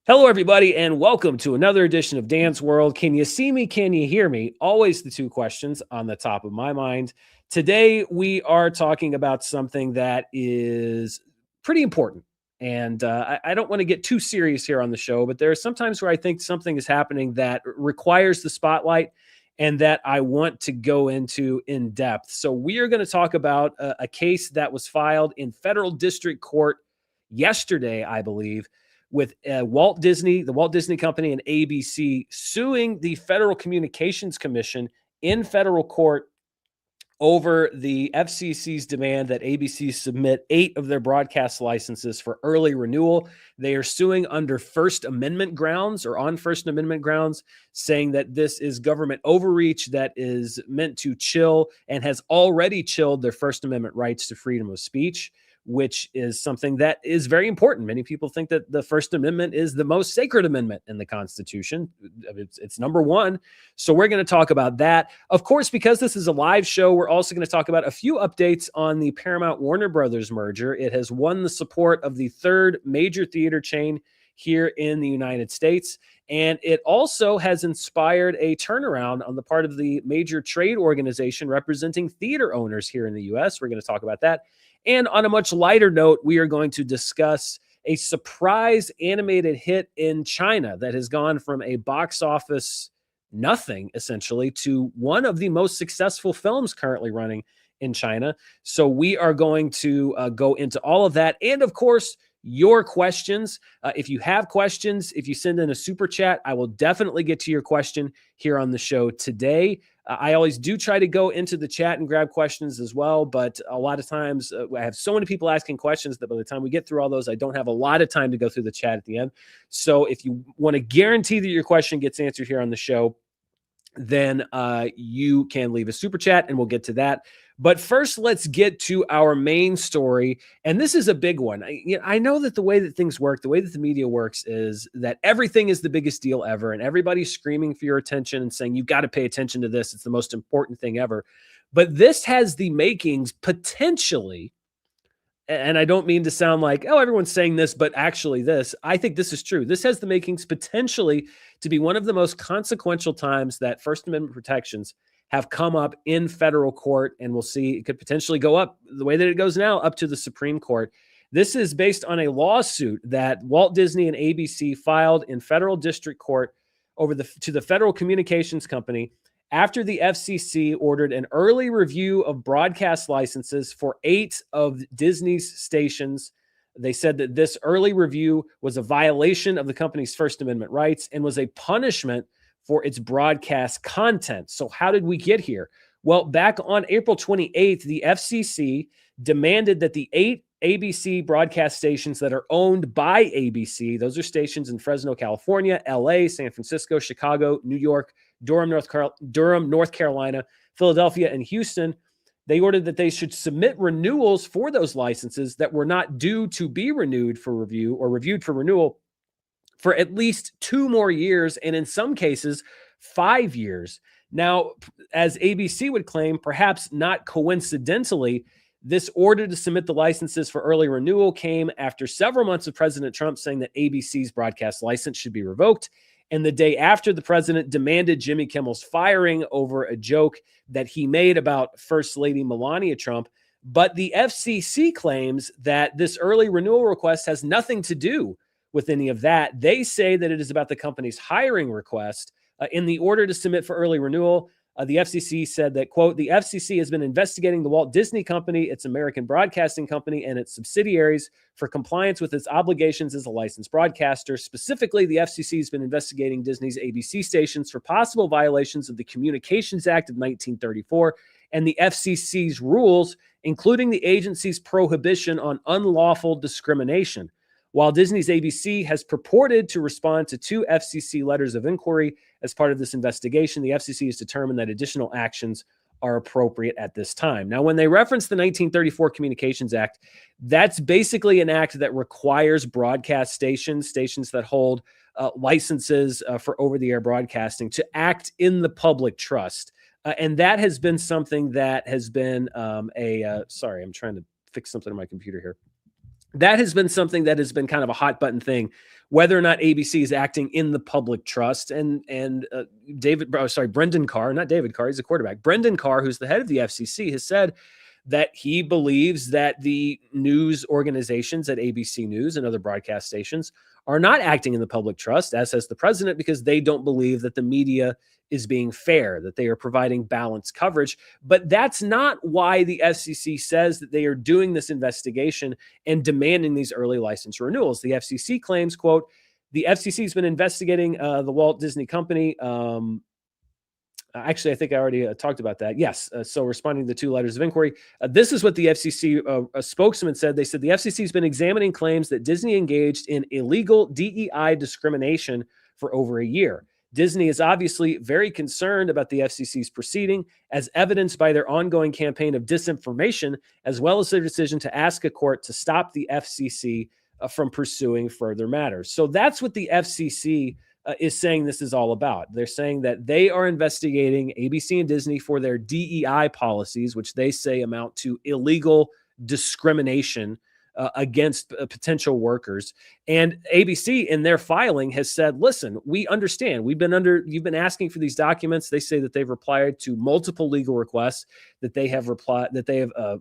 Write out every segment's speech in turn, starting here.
Hello, everybody, and welcome to another edition of Dan's World. Can you see me? Can you hear me? Always the two questions on the top of my mind. Today, we are talking about something that is pretty important. And I don't want to get too serious here on the show, but there are some times where I think something is happening that requires the spotlight and that I want to go into in depth. So, we are going to talk about a case that was filed in federal district court yesterday, I believe, with Walt Disney, the Walt Disney Company, and ABC suing the Federal Communications Commission in federal court over the FCC's demand that ABC submit 8 of their broadcast licenses for early renewal. They are suing under First Amendment grounds or on First Amendment grounds, saying that this is government overreach that is meant to chill and has already chilled their First Amendment rights to freedom of speech, which is something that is very important. Many people think that the First Amendment is the most sacred amendment in the Constitution. It's number one. So we're going to talk about that. Of course, because this is a live show, we're also going to talk about a few updates on the Paramount Warner Brothers merger. It has won the support of the third major theater chain here in the United States. And it also has inspired a turnaround on the part of the major trade organization representing theater owners here in the U.S. We're going to talk about that. And on a much lighter note, we are going to discuss a surprise animated hit in China that has gone from a box office nothing, essentially, to one of the most successful films currently running in China. So we are going to go into all of that. And of course, your questions. If you have questions, if you send in a super chat, I will definitely get to your question here on the show today. I always do try to go into the chat and grab questions as well, but a lot of times I have so many people asking questions that by the time we get through all those, I don't have a lot of time to go through the chat at the end. So if you want to guarantee that your question gets answered here on the show, then you can leave a super chat and we'll get to that. But first, let's get to our main story. And this is a big one. I know that the way that things work, the way that the media works is that everything is the biggest deal ever. And everybody's screaming for your attention and saying, you've got to pay attention to this. It's the most important thing ever. But this has the makings potentially, and I don't mean to sound like, oh, everyone's saying this, but actually this, I think this is true. This has the makings potentially to be one of the most consequential times that First Amendment protections have come up in federal court, and we'll see it could potentially go up the way that it goes now up to the Supreme Court. This is based on a lawsuit that Walt Disney and ABC filed in federal district court to the Federal Communications Company after the FCC ordered an early review of broadcast licenses for 8 of Disney's stations. They said that this early review was a violation of the company's First Amendment rights and was a punishment for its broadcast content. So how did we get here? Well, back on April 28th, the FCC demanded that the 8 ABC broadcast stations that are owned by ABC, those are stations in Fresno, California, LA, San Francisco, Chicago, New York, Durham, North Carolina, Philadelphia, and Houston. They ordered that they should submit renewals for those licenses that were not due to be renewed for review or reviewed for renewal for at least 2 more years, and in some cases, 5 years. Now, as ABC would claim, perhaps not coincidentally, this order to submit the licenses for early renewal came after several months of President Trump saying that ABC's broadcast license should be revoked, and the day after the president demanded Jimmy Kimmel's firing over a joke that he made about First Lady Melania Trump. But the FCC claims that this early renewal request has nothing to do with any of that. They say that it is about the company's hiring request. In the order to submit for early renewal, the FCC said that, quote, the FCC has been investigating the Walt Disney Company, its American Broadcasting Company, and its subsidiaries for compliance with its obligations as a licensed broadcaster. Specifically, the FCC has been investigating Disney's ABC stations for possible violations of the Communications Act of 1934 and the FCC's rules, including the agency's prohibition on unlawful discrimination. While Disney's ABC has purported to respond to 2 FCC letters of inquiry as part of this investigation, the FCC has determined that additional actions are appropriate at this time. Now, when they reference the 1934 Communications Act, that's basically an act that requires broadcast stations that hold licenses for over-the-air broadcasting to act in the public trust. And that has been something that has been sorry, I'm trying to fix something on my computer here. That has been something that has been kind of a hot button thing whether or not ABC is acting in the public trust. And Brendan Carr, not David Carr, he's a quarterback. Brendan Carr, who's the head of the FCC, has said that he believes that the news organizations at ABC News and other broadcast stations are not acting in the public trust, as has the president, because they don't believe that the media is being fair, that they are providing balanced coverage. But that's not why the FCC says that they are doing this investigation and demanding these early license renewals. The FCC claims, quote, the FCC has been investigating the Walt Disney Company. Actually, I think I already talked about that. Yes. So responding to the 2 letters of inquiry, this is what the FCC spokesman said. They said the FCC has been examining claims that Disney engaged in illegal DEI discrimination for over a year. Disney is obviously very concerned about the FCC's proceeding, as evidenced by their ongoing campaign of disinformation, as well as their decision to ask a court to stop the FCC from pursuing further matters. So that's what the FCC is saying this is all about. They're saying that they are investigating ABC and Disney for their DEI policies, which they say amount to illegal discrimination against potential workers. And ABC in their filing has said, listen, we understand. You've been asking for these documents. They say that they've replied to multiple legal requests, that they have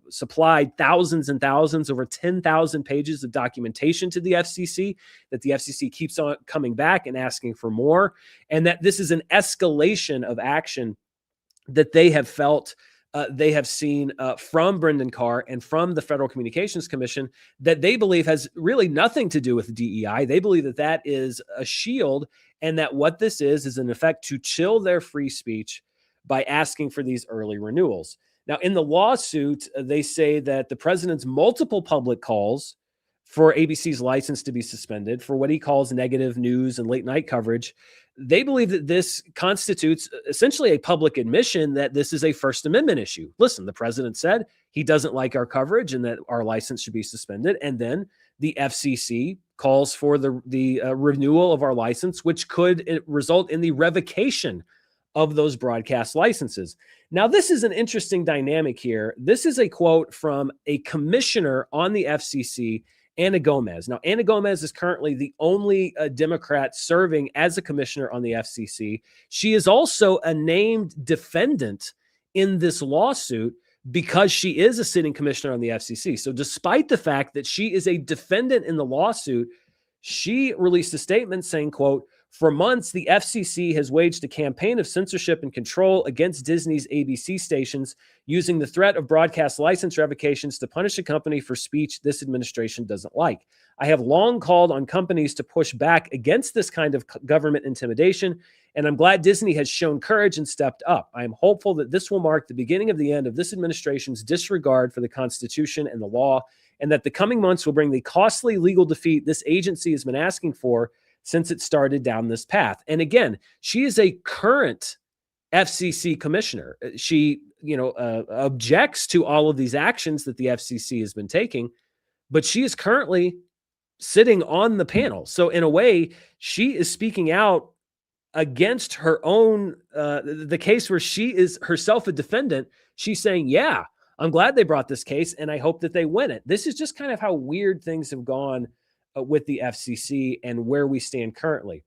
supplied thousands and thousands, over 10,000 pages of documentation to the FCC, that the FCC keeps on coming back and asking for more, and that this is an escalation of action that they have felt they have seen from Brendan Carr and from the Federal Communications Commission, that they believe has really nothing to do with DEI. They believe that that is a shield, and that what this is in effect to chill their free speech by asking for these early renewals. Now, in the lawsuit, they say that the president's multiple public calls for ABC's license to be suspended for what he calls negative news and late night coverage, they believe that this constitutes essentially a public admission that this is a First Amendment issue. Listen, the president said he doesn't like our coverage and that our license should be suspended. And then the FCC calls for the renewal of our license, which could result in the revocation of those broadcast licenses. Now, this is an interesting dynamic here. This is a quote from a commissioner on the FCC, Ana Gomez. Now, Ana Gomez is currently the only Democrat serving as a commissioner on the FCC. She is also a named defendant in this lawsuit because she is a sitting commissioner on the FCC. So despite the fact that she is a defendant in the lawsuit, she released a statement saying, quote, for months, the FCC has waged a campaign of censorship and control against Disney's ABC stations, using the threat of broadcast license revocations to punish a company for speech this administration doesn't like. I have long called on companies to push back against this kind of government intimidation, and I'm glad Disney has shown courage and stepped up. I am hopeful that this will mark the beginning of the end of this administration's disregard for the Constitution and the law, and that the coming months will bring the costly legal defeat this agency has been asking for since it started down this path. And again, she is a current FCC commissioner. She, objects to all of these actions that the FCC has been taking, but she is currently sitting on the panel. So in a way, she is speaking out against her own, the case where she is herself a defendant. She's saying, yeah, I'm glad they brought this case and I hope that they win it. This is just kind of how weird things have gone with the FCC and where we stand currently.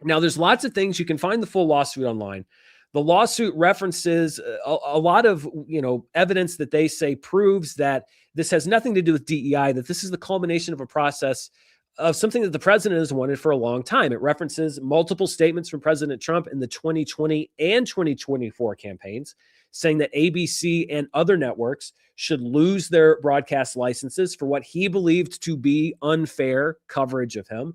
Now, there's lots of things. You can find the full lawsuit online. The lawsuit references a lot of, evidence that they say proves that this has nothing to do with DEI, that this is the culmination of a process of something that the president has wanted for a long time. It references multiple statements from President Trump in the 2020 and 2024 campaigns, saying that ABC and other networks should lose their broadcast licenses for what he believed to be unfair coverage of him.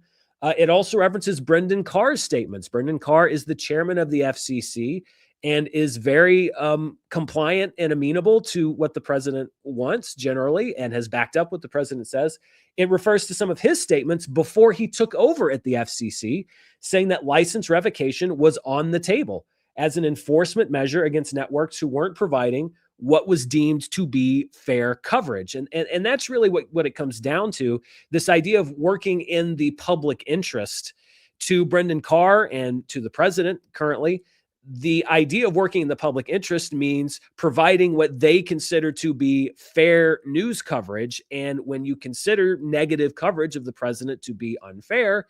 It also references Brendan Carr's statements. Brendan Carr is the chairman of the FCC and is very compliant and amenable to what the president wants generally, and has backed up what the president says. It refers to some of his statements before he took over at the FCC, saying that license revocation was on the table as an enforcement measure against networks who weren't providing what was deemed to be fair coverage. And that's really what it comes down to, this idea of working in the public interest. To Brendan Carr and to the president currently, the idea of working in the public interest means providing what they consider to be fair news coverage. And when you consider negative coverage of the president to be unfair,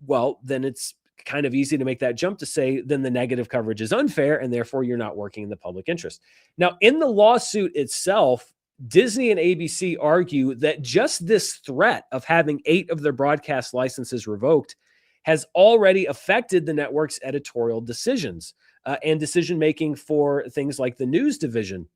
well, then it's kind of easy to make that jump to say, then the negative coverage is unfair and therefore you're not working in the public interest. Now, in the lawsuit itself, Disney and ABC argue that just this threat of having 8 of their broadcast licenses revoked has already affected the network's editorial decisions and decision-making for things like the news division.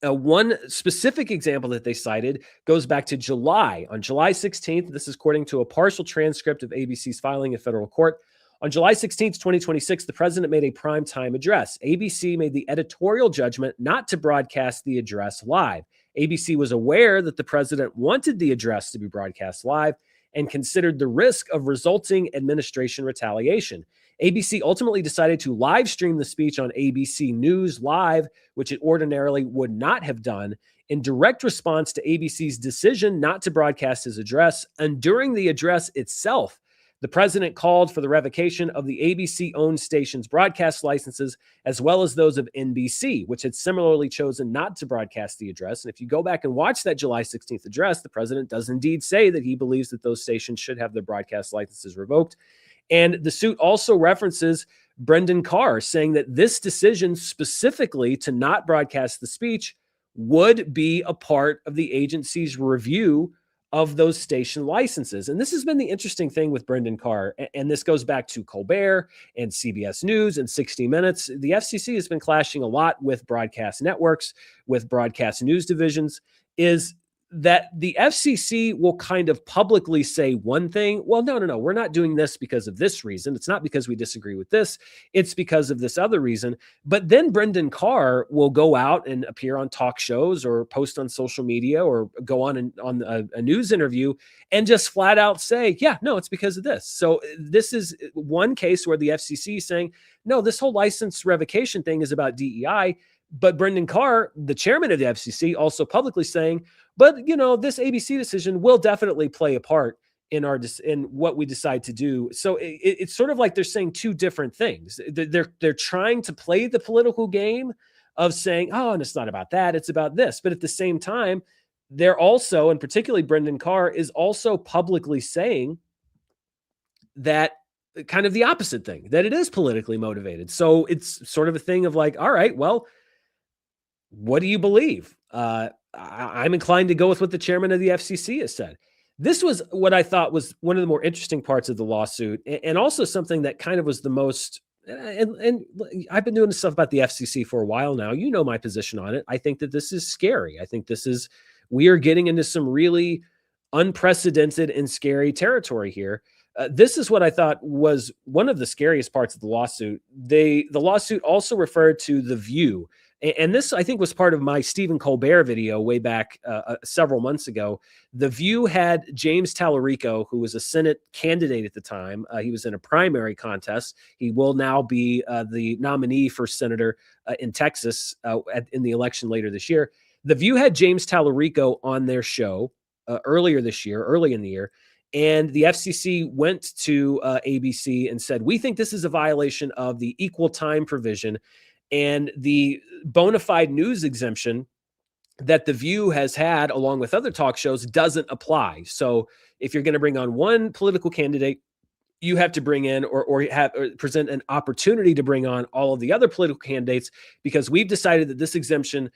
One specific example that they cited goes back to July. On July 16th, this is according to a partial transcript of ABC's filing in federal court. On July 16th, 2026, the president made a primetime address. ABC made the editorial judgment not to broadcast the address live. ABC was aware that the president wanted the address to be broadcast live and considered the risk of resulting administration retaliation. ABC ultimately decided to live stream the speech on ABC News Live, which it ordinarily would not have done, in direct response to ABC's decision not to broadcast his address. And during the address itself, the president called for the revocation of the ABC-owned station's broadcast licenses, as well as those of NBC, which had similarly chosen not to broadcast the address. And if you go back and watch that July 16th address, the president does indeed say that he believes that those stations should have their broadcast licenses revoked. And the suit also references Brendan Carr saying that this decision specifically to not broadcast the speech would be a part of the agency's review of those station licenses. And this has been the interesting thing with Brendan Carr. And this goes back to Colbert and CBS News and 60 Minutes. The FCC has been clashing a lot with broadcast networks, with broadcast news divisions, is that the FCC will kind of publicly say one thing. Well, no, we're not doing this because of this reason. It's not because we disagree with this. It's because of this other reason. But then Brendan Carr will go out and appear on talk shows or post on social media or go on a news interview and just flat out say, yeah, no, it's because of this. So this is one case where the FCC is saying, no, this whole license revocation thing is about DEI. But Brendan Carr, the chairman of the FCC, also publicly saying, but this ABC decision will definitely play a part in what we decide to do. So it's sort of like they're saying two different things. They're trying to play the political game of saying, oh, and it's not about that, it's about this. But at the same time, they're also, and particularly Brendan Carr, is also publicly saying that kind of the opposite thing, that it is politically motivated. So it's sort of a thing of like, all right, well, what do you believe? I'm inclined to go with what the chairman of the FCC has said. This was what I thought was one of the more interesting parts of the lawsuit, and also something that kind of was the most, and I've been doing this stuff about the FCC for a while now. You know my position on it. I think that this is scary. I think we are getting into some really unprecedented and scary territory here. This is what I thought was one of the scariest parts of the lawsuit. The lawsuit also referred to The View. And this, I think, was part of my Stephen Colbert video way back several months ago. The View had James Tallarico, who was a Senate candidate at the time. He was in a primary contest. He will now be the nominee for senator in Texas in the election later this year. The View had James Tallarico on their show early in the year. And the FCC went to ABC and said, we think this is a violation of the equal time provision and the bona fide news exemption that The View has had along with other talk shows doesn't apply. So if you're going to bring on one political candidate, you have to bring in or present an opportunity to bring on all of the other political candidates, because we've decided that this exemption,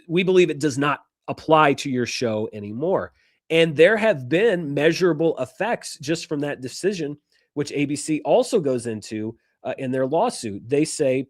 we believe it does not apply to your show anymore. And there have been measurable effects just from that decision, which ABC also goes into in their lawsuit. They say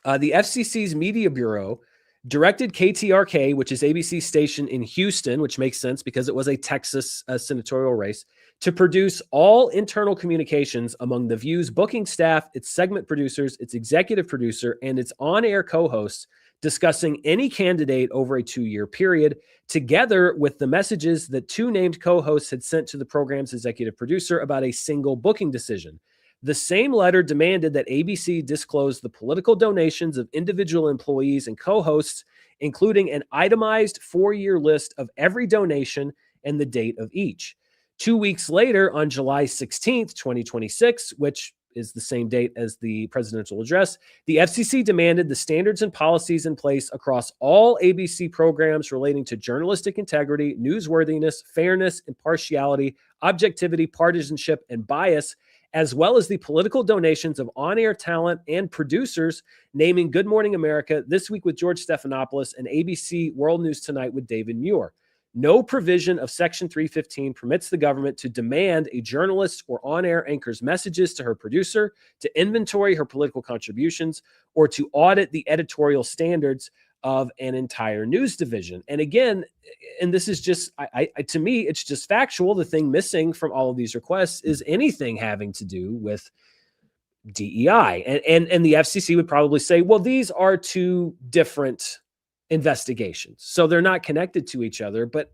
the FCC's Media Bureau directed KTRK, which is ABC's station in Houston, which makes sense because it was a Texas senatorial race, to produce all internal communications among The View's booking staff, its segment producers, its executive producer, and its on-air co-hosts discussing any candidate over a 2-year period, together with the messages that 2 named co-hosts had sent to the program's executive producer about a single booking decision. The same letter demanded that ABC disclose the political donations of individual employees and co-hosts, including an itemized 4-year list of every donation and the date of each. 2 weeks later, on July 16th, 2026, which is the same date as the presidential address, the FCC demanded the standards and policies in place across all ABC programs relating to journalistic integrity, newsworthiness, fairness, impartiality, objectivity, partisanship, and bias, as well as the political donations of on-air talent and producers, naming Good Morning America, This Week with George Stephanopoulos, and ABC World News Tonight with David Muir. No provision of Section 315 permits the government to demand a journalist or on-air anchor's messages to her producer, to inventory her political contributions, or to audit the editorial standards of an entire news division. And again, and this is just, to me, it's just factual. The thing missing from all of these requests is anything having to do with DEI. And the FCC would probably say, well, these are two different investigations, so they're not connected to each other. But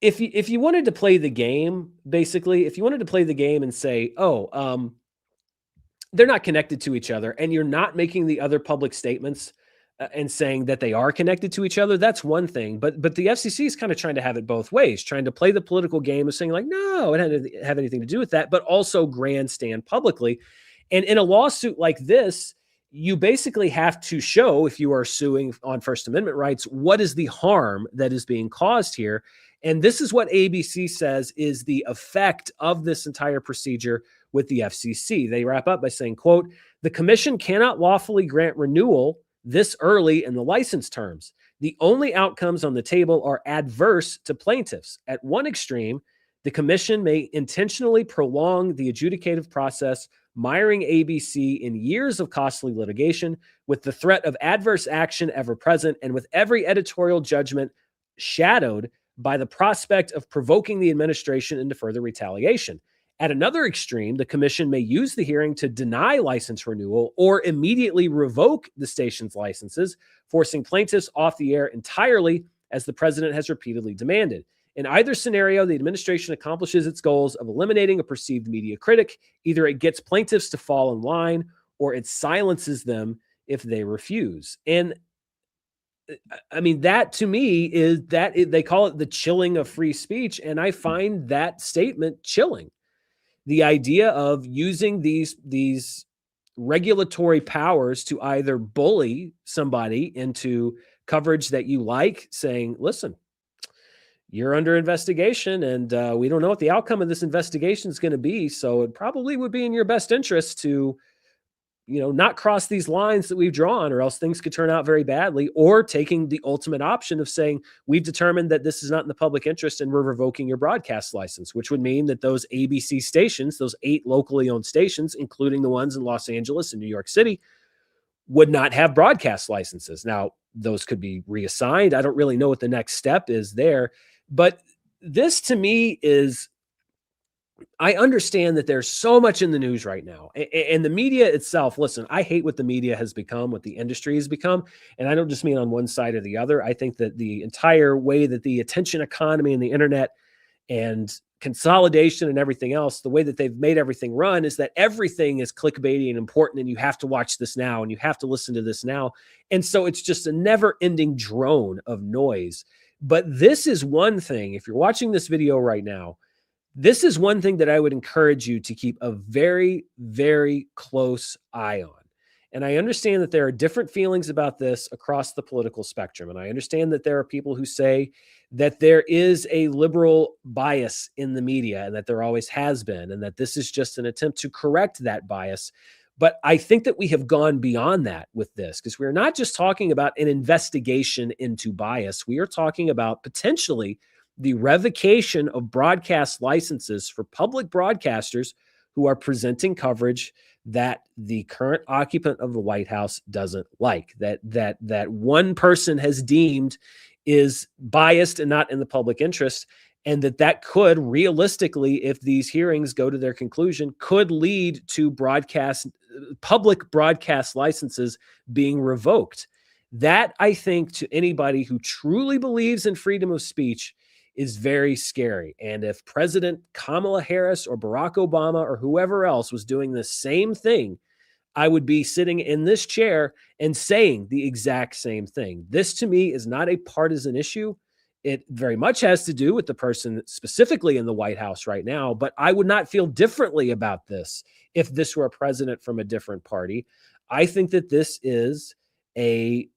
if you wanted to play the game, basically, if you wanted to play the game and say, they're not connected to each other, and you're not making the other public statements and saying that they are connected to each other, that's one thing. But the FCC is kind of trying to have it both ways, trying to play the political game of saying like, no, it didn't have anything to do with that, but also grandstand publicly. And in a lawsuit like this, you basically have to show, if you are suing on First Amendment rights, what is the harm that is being caused here. And this is what ABC says is the effect of this entire procedure with the FCC. They wrap up by saying, quote, the commission cannot lawfully grant renewal this early in the license terms. The only outcomes on the table are adverse to plaintiffs. At one extreme, the commission may intentionally prolong the adjudicative process, miring ABC in years of costly litigation, with the threat of adverse action ever present, and with every editorial judgment shadowed by the prospect of provoking the administration into further retaliation. At another extreme, the commission may use the hearing to deny license renewal or immediately revoke the station's licenses, forcing plaintiffs off the air entirely, as the president has repeatedly demanded. In either scenario, the administration accomplishes its goals of eliminating a perceived media critic. Either it gets plaintiffs to fall in line, or it silences them if they refuse. And I mean, that to me is that they call it the chilling of free speech. And I find that statement chilling. The idea of using these regulatory powers to either bully somebody into coverage that you like, saying, listen, you're under investigation, and we don't know what the outcome of this investigation is going to be. So it probably would be in your best interest to, not cross these lines that we've drawn, or else things could turn out very badly. Or taking the ultimate option of saying, we've determined that this is not in the public interest and we're revoking your broadcast license, which would mean that those ABC stations, those 8 locally owned stations, including the ones in Los Angeles and New York City, would not have broadcast licenses. Now, those could be reassigned. I don't really know what the next step is there. But this to me is, I understand that there's so much in the news right now, and the media itself. Listen, I hate what the media has become, what the industry has become. And I don't just mean on one side or the other. I think that the entire way that the attention economy and the internet and consolidation and everything else, the way that they've made everything run is that everything is clickbaity and important, and you have to watch this now and you have to listen to this now. And so it's just a never ending drone of noise. But this is one thing, if you're watching this video right now, this is one thing that I would encourage you to keep a very, very close eye on. And I understand that there are different feelings about this across the political spectrum. And I understand that there are people who say that there is a liberal bias in the media, and that there always has been, and that this is just an attempt to correct that bias. But I think that we have gone beyond that with this, because we're not just talking about an investigation into bias. We are talking about potentially the revocation of broadcast licenses for public broadcasters who are presenting coverage that the current occupant of the White House doesn't like, that one person has deemed is biased and not in the public interest, and that could realistically, if these hearings go to their conclusion, could lead to public broadcast licenses being revoked. That, I think, to anybody who truly believes in freedom of speech, is very scary. And if President Kamala Harris or Barack Obama or whoever else was doing the same thing, I would be sitting in this chair and saying the exact same thing. This to me is not a partisan issue. It very much has to do with the person specifically in the White House right now, but I would not feel differently about this if this were a president from a different party. I think that this is a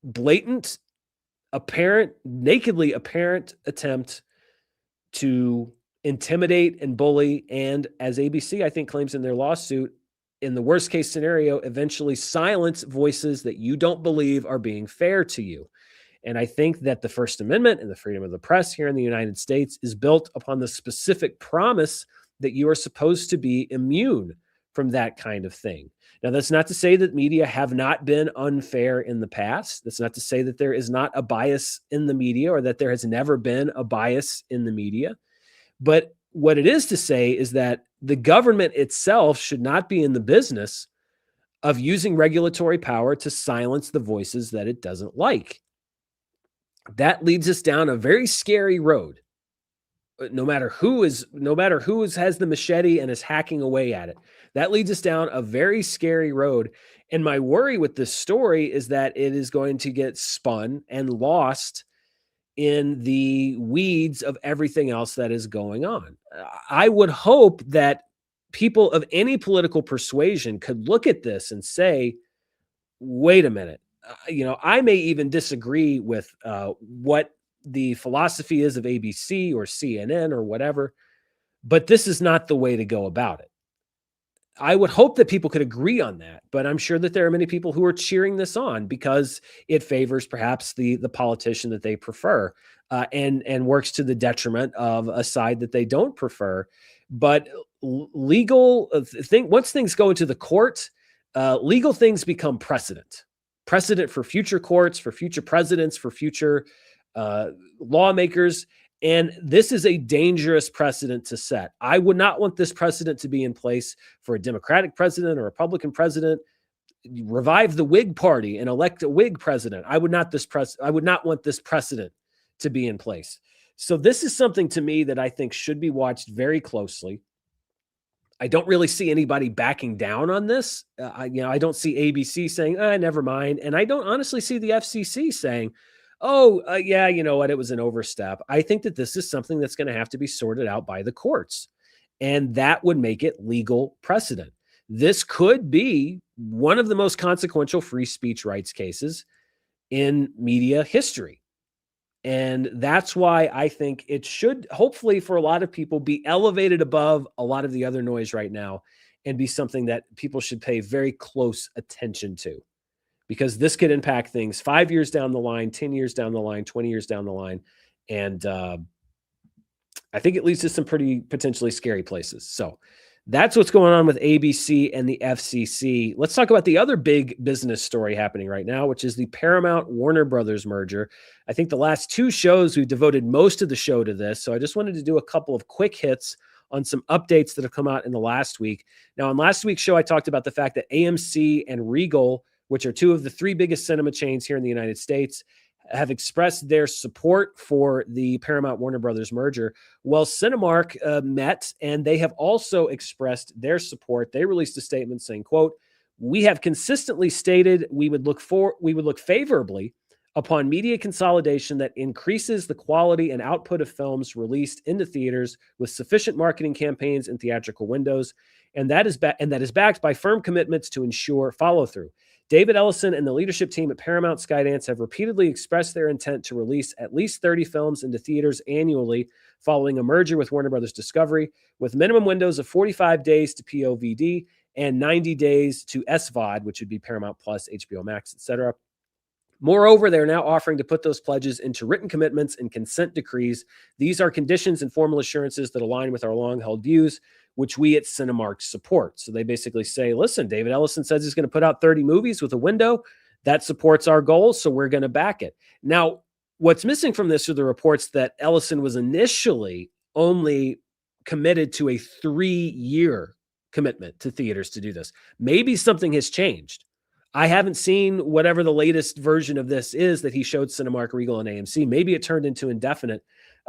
blatant, nakedly apparent attempt to intimidate and bully, and as ABC, I think, claims in their lawsuit, in the worst case scenario, eventually silence voices that you don't believe are being fair to you. And I think that the First Amendment and the freedom of the press here in the United States is built upon the specific promise that you are supposed to be immune from that kind of thing. Now, that's not to say that media have not been unfair in the past. That's not to say that there is not a bias in the media or that there has never been a bias in the media. But what it is to say is that the government itself should not be in the business of using regulatory power to silence the voices that it doesn't like. That leads us down a very scary road. No matter who has the machete and is hacking away at it, that leads us down a very scary road. And my worry with this story is that it is going to get spun and lost in the weeds of everything else that is going on. I would hope that people of any political persuasion could look at this and say, wait a minute, I may even disagree with what the philosophy is of ABC or CNN or whatever, but this is not the way to go about it. I would hope that people could agree on that, but I'm sure that there are many people who are cheering this on because it favors perhaps the politician that they prefer, and works to the detriment of a side that they don't prefer. But legal once things go into the court, legal things become precedent for future courts, for future presidents, for future lawmakers. And this is a dangerous precedent to set. I would not want this precedent to be in place for a Democratic president or Republican president. Revive the Whig party and elect a Whig president. I would not want this precedent to be in place. So this is something to me that I think should be watched very closely. I don't really see anybody backing down on this. I don't see ABC saying, never mind. And I don't honestly see the FCC saying, yeah, you know what? It was an overstep. I think that this is something that's going to have to be sorted out by the courts, and that would make it legal precedent. This could be one of the most consequential free speech rights cases in media history. And that's why I think it should, hopefully for a lot of people, be elevated above a lot of the other noise right now and be something that people should pay very close attention to. Because this could impact things 5 years down the line, 10 years down the line, 20 years down the line. And I think it leads to some pretty potentially scary places. So that's what's going on with ABC and the FCC. Let's talk about the other big business story happening right now, which is the Paramount Warner Brothers merger. I think the last two shows, we've devoted most of the show to this. So I just wanted to do a couple of quick hits on some updates that have come out in the last week. Now, on last week's show, I talked about the fact that AMC and Regal, which are two of the three biggest cinema chains here in the United States, have expressed their support for the Paramount Warner Brothers merger. Well, Cinemark met, and they have also expressed their support. They released a statement saying, quote, "We have consistently stated we would look favorably upon media consolidation that increases the quality and output of films released into theaters with sufficient marketing campaigns and theatrical windows, and that is backed by firm commitments to ensure follow-through. David Ellison and the leadership team at Paramount Skydance have repeatedly expressed their intent to release at least 30 films into theaters annually following a merger with Warner Brothers Discovery, with minimum windows of 45 days to POVD and 90 days to SVOD, which would be Paramount Plus, HBO Max, etc. Moreover, they're now offering to put those pledges into written commitments and consent decrees. These are conditions and formal assurances that align with our long-held views, which we at Cinemark support." So they basically say, listen, David Ellison says he's going to put out 30 movies with a window. That supports our goals, so we're going to back it. Now, what's missing from this are the reports that Ellison was initially only committed to a 3-year commitment to theaters to do this. Maybe something has changed. I haven't seen whatever the latest version of this is that he showed Cinemark, Regal, and AMC. Maybe it turned into indefinite.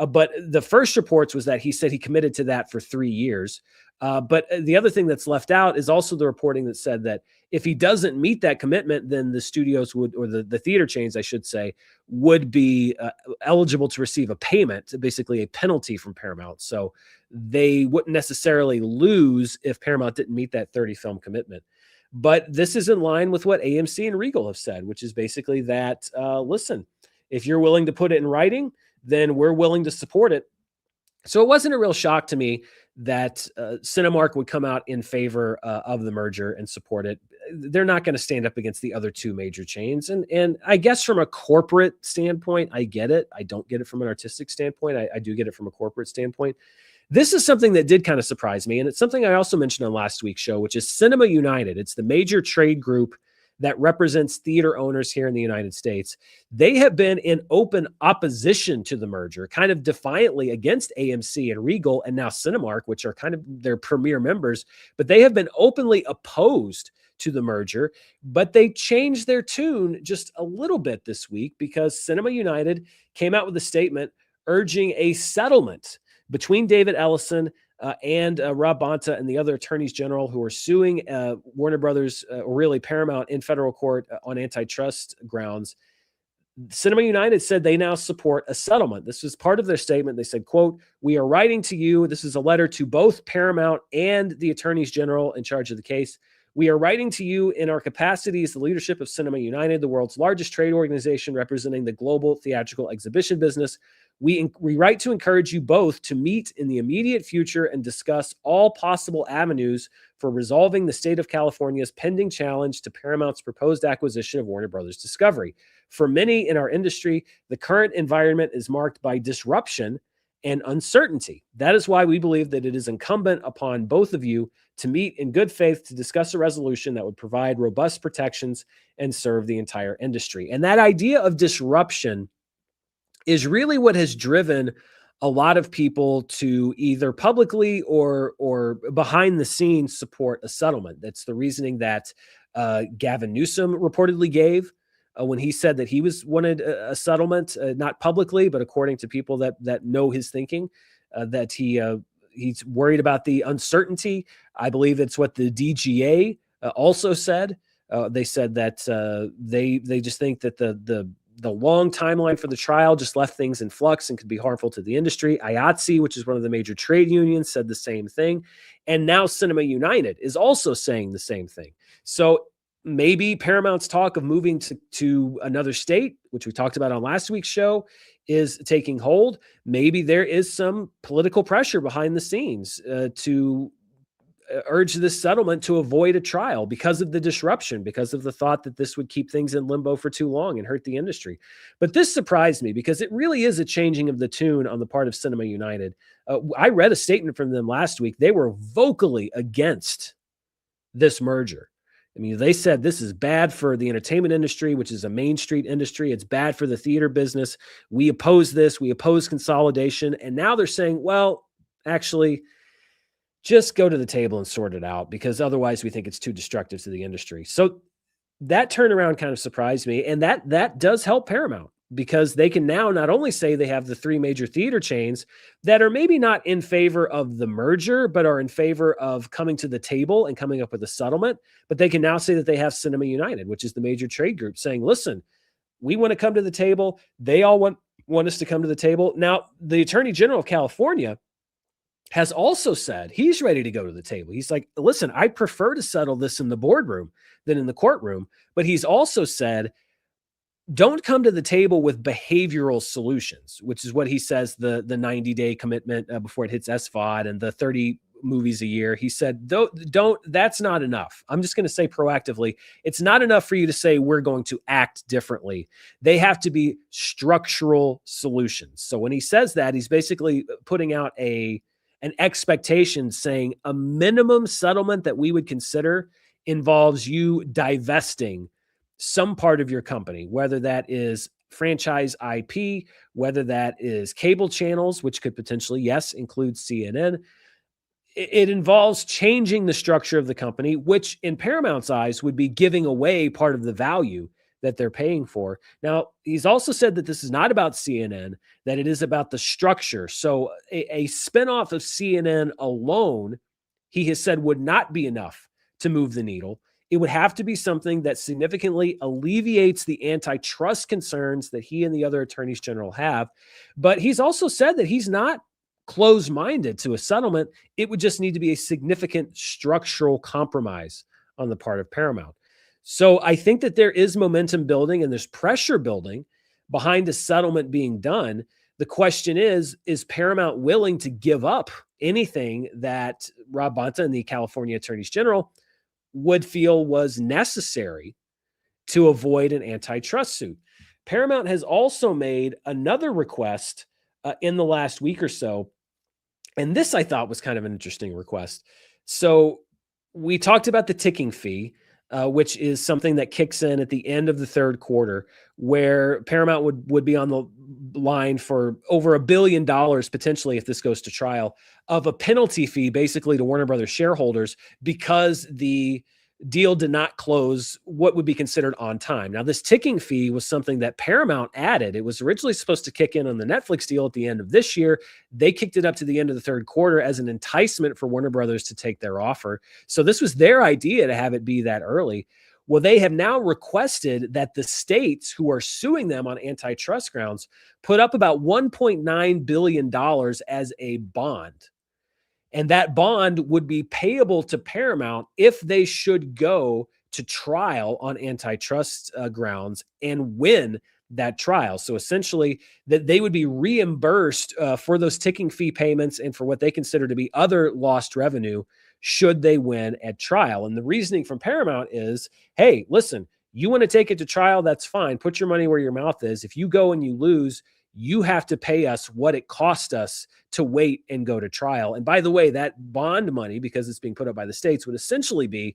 But the first reports was that he said he committed to that for 3 years. But the other thing that's left out is also the reporting that said that if he doesn't meet that commitment, then the studios would, or the theater chains, I should say, would be eligible to receive a payment, basically a penalty from Paramount. So they wouldn't necessarily lose if Paramount didn't meet that 30 film commitment. But this is in line with what AMC and Regal have said, which is basically that, listen, if you're willing to put it in writing, then we're willing to support it. So it wasn't a real shock to me that Cinemark would come out in favor of the merger and support it. They're not going to stand up against the other two major chains, and I guess from a corporate standpoint, I get it. I don't get it from an artistic standpoint. I do get it from a corporate standpoint. This is something that did kind of surprise me, and it's something I also mentioned on last week's show, which is Cinema United. It's the major trade group that represents theater owners here in the United States. They have been in open opposition to the merger, kind of defiantly against AMC and Regal and now Cinemark, which are kind of their premier members, but they have been openly opposed to the merger. But they changed their tune just a little bit this week because Cinema United came out with a statement urging a settlement between David Ellison and Rob Bonta and the other attorneys general who are suing Warner Brothers, or really Paramount, in federal court on antitrust grounds. Cinema United said they now support a settlement. This was part of their statement. They said, quote, "We are writing to you." This is a letter to both Paramount and the attorneys general in charge of the case. "We are writing to you in our capacity as the leadership of Cinema United, the world's largest trade organization representing the global theatrical exhibition business. We write to encourage you both to meet in the immediate future and discuss all possible avenues for resolving the state of California's pending challenge to Paramount's proposed acquisition of Warner Brothers Discovery. For many in our industry, the current environment is marked by disruption and uncertainty. That is why we believe that it is incumbent upon both of you to meet in good faith to discuss a resolution that would provide robust protections and serve the entire industry." And that idea of disruption is really what has driven a lot of people to either publicly or behind the scenes support a settlement. That's the reasoning that Gavin Newsom reportedly gave when he said that he wanted a settlement, not publicly, but according to people that know his thinking, that he's worried about the uncertainty. I believe it's what the DGA also said. They said that they just think that the long timeline for the trial just left things in flux and could be harmful to the industry. IATSE, which is one of the major trade unions, said the same thing. And now Cinema United is also saying the same thing. So maybe Paramount's talk of moving to another state, which we talked about on last week's show, is taking hold. Maybe there is some political pressure behind the scenes to urge this settlement to avoid a trial because of the disruption, because of the thought that this would keep things in limbo for too long and hurt the industry. But this surprised me because it really is a changing of the tune on the part of Cinema United. I read a statement from them last week. They were vocally against this merger. I mean, they said this is bad for the entertainment industry, which is a Main Street industry. It's bad for the theater business. We oppose this. We oppose consolidation. And now they're saying, well, actually, just go to the table and sort it out because otherwise we think it's too destructive to the industry. So that turnaround kind of surprised me. And that does help Paramount because they can now not only say they have the three major theater chains that are maybe not in favor of the merger, but are in favor of coming to the table and coming up with a settlement, but they can now say that they have Cinema United, which is the major trade group, saying, listen, we want to come to the table. They all want us to come to the table. Now, the Attorney General of California has also said he's ready to go to the table. He's like, listen, I prefer to settle this in the boardroom than in the courtroom. But he's also said, don't come to the table with behavioral solutions, which is what he says, the 90-day commitment before it hits SVOD and the 30 movies a year. He said, that's not enough. I'm just going to say proactively, it's not enough for you to say we're going to act differently. They have to be structural solutions. So when he says that, he's basically putting out an expectation saying a minimum settlement that we would consider involves you divesting some part of your company, whether that is franchise IP, whether that is cable channels, which could potentially, yes, include CNN. It involves changing the structure of the company, which in Paramount's eyes would be giving away part of the value that they're paying for. Now, he's also said that this is not about CNN, that it is about the structure. So a spinoff of CNN alone, he has said, would not be enough to move the needle. It would have to be something that significantly alleviates the antitrust concerns that he and the other attorneys general have. But he's also said that he's not closed-minded to a settlement. It would just need to be a significant structural compromise on the part of Paramount. So I think that there is momentum building and there's pressure building behind a settlement being done. The question is Paramount willing to give up anything that Rob Bonta and the California attorneys general would feel was necessary to avoid an antitrust suit? Paramount has also made another request in the last week or so. And this I thought was kind of an interesting request. So we talked about the ticking fee, which is something that kicks in at the end of the third quarter, where Paramount would be on the line for over $1 billion potentially if this goes to trial, of a penalty fee basically to Warner Brothers shareholders because the deal did not close what would be considered on time. Now, this ticking fee was something that Paramount added. It was originally supposed to kick in on the Netflix deal at the end of this year. They kicked it up to the end of the third quarter as an enticement for Warner Brothers to take their offer. So this was their idea to have it be that early. Well, they have now requested that the states who are suing them on antitrust grounds put up about $1.9 billion as a bond. And that bond would be payable to Paramount if they should go to trial on antitrust grounds and win that trial. So essentially, that they would be reimbursed for those ticking fee payments and for what they consider to be other lost revenue should they win at trial. And the reasoning from Paramount is, hey, listen, you want to take it to trial, that's fine. Put your money where your mouth is. If you go and you lose, you have to pay us what it cost us to wait and go to trial. And by the way, that bond money, because it's being put up by the states, would essentially be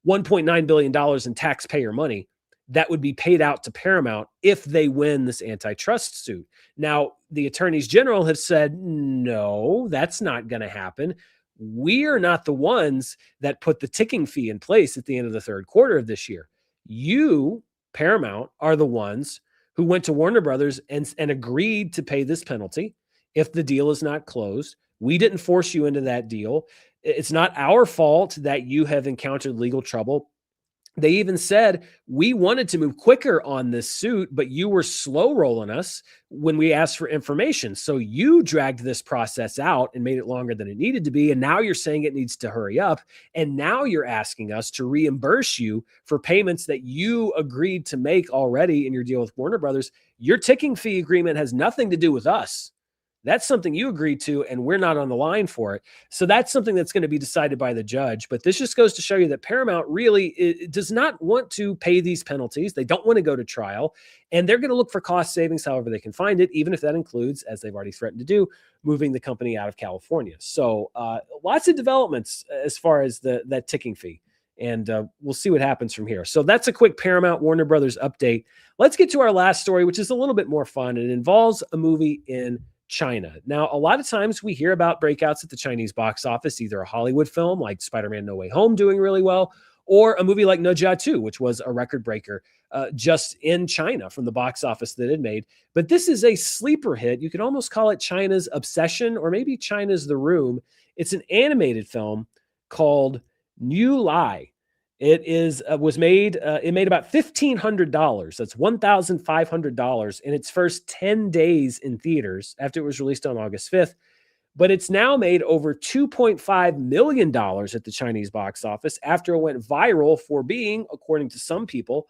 $1.9 billion in taxpayer money that would be paid out to Paramount if they win this antitrust suit. Now, the attorneys general have said, no, that's not going to happen. We are not the ones that put the ticking fee in place at the end of the third quarter of this year. You, Paramount, are the ones who went to Warner Brothers and agreed to pay this penalty if the deal is not closed. We didn't force you into that deal. It's not our fault that you have encountered legal trouble. They even said, we wanted to move quicker on this suit, but you were slow rolling us when we asked for information. So you dragged this process out and made it longer than it needed to be. And now you're saying it needs to hurry up. And now you're asking us to reimburse you for payments that you agreed to make already in your deal with Warner Brothers. Your ticking fee agreement has nothing to do with us. That's something you agreed to, and we're not on the line for it. So that's something that's going to be decided by the judge. But this just goes to show you that Paramount really does not want to pay these penalties. They don't want to go to trial, and they're going to look for cost savings however they can find it, even if that includes, as they've already threatened to do, moving the company out of California. So lots of developments as far as that ticking fee. And we'll see what happens from here. So that's a quick Paramount Warner Brothers update. Let's get to our last story, which is a little bit more fun. It involves a movie in China. Now, a lot of times we hear about breakouts at the Chinese box office, either a Hollywood film like Spider-Man No Way Home doing really well, or a movie like Ne Zha 2, which was a record breaker just in China from the box office that it made. But this is a sleeper hit. You could almost call it China's Obsession, or maybe China's The Room. It's an animated film called New Lai. It made about $1,500. That's $1,500 in its first 10 days in theaters after it was released on August 5th. But it's now made over $2.5 million at the Chinese box office after it went viral for being, according to some people,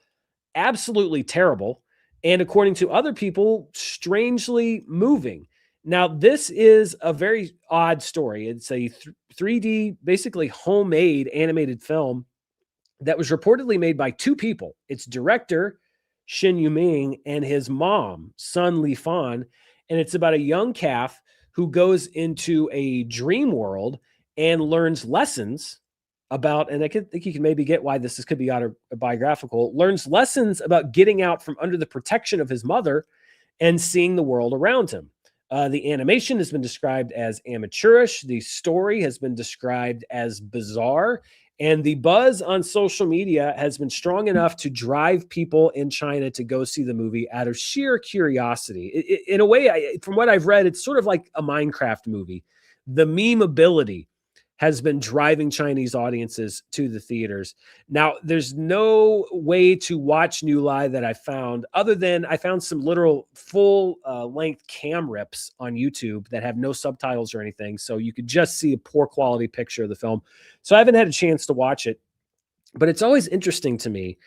absolutely terrible. And according to other people, strangely moving. Now, this is a very odd story. It's a 3D, basically homemade animated film that was reportedly made by two people. Its director, Shin Yuming, and his mom, Sun Li Fan. And it's about a young calf who goes into a dream world and learns lessons about, and I think you can maybe get why this could be autobiographical, learns lessons about getting out from under the protection of his mother and seeing the world around him. The animation has been described as amateurish. The story has been described as bizarre. And the buzz on social media has been strong enough to drive people in China to go see the movie out of sheer curiosity. In a way, from what I've read, it's sort of like a Minecraft movie. The memeability has been driving Chinese audiences to the theaters. Now, there's no way to watch New Lai that I found, other than I found some literal full-length cam rips on YouTube that have no subtitles or anything, so you could just see a poor quality picture of the film. So I haven't had a chance to watch it, but it's always interesting to me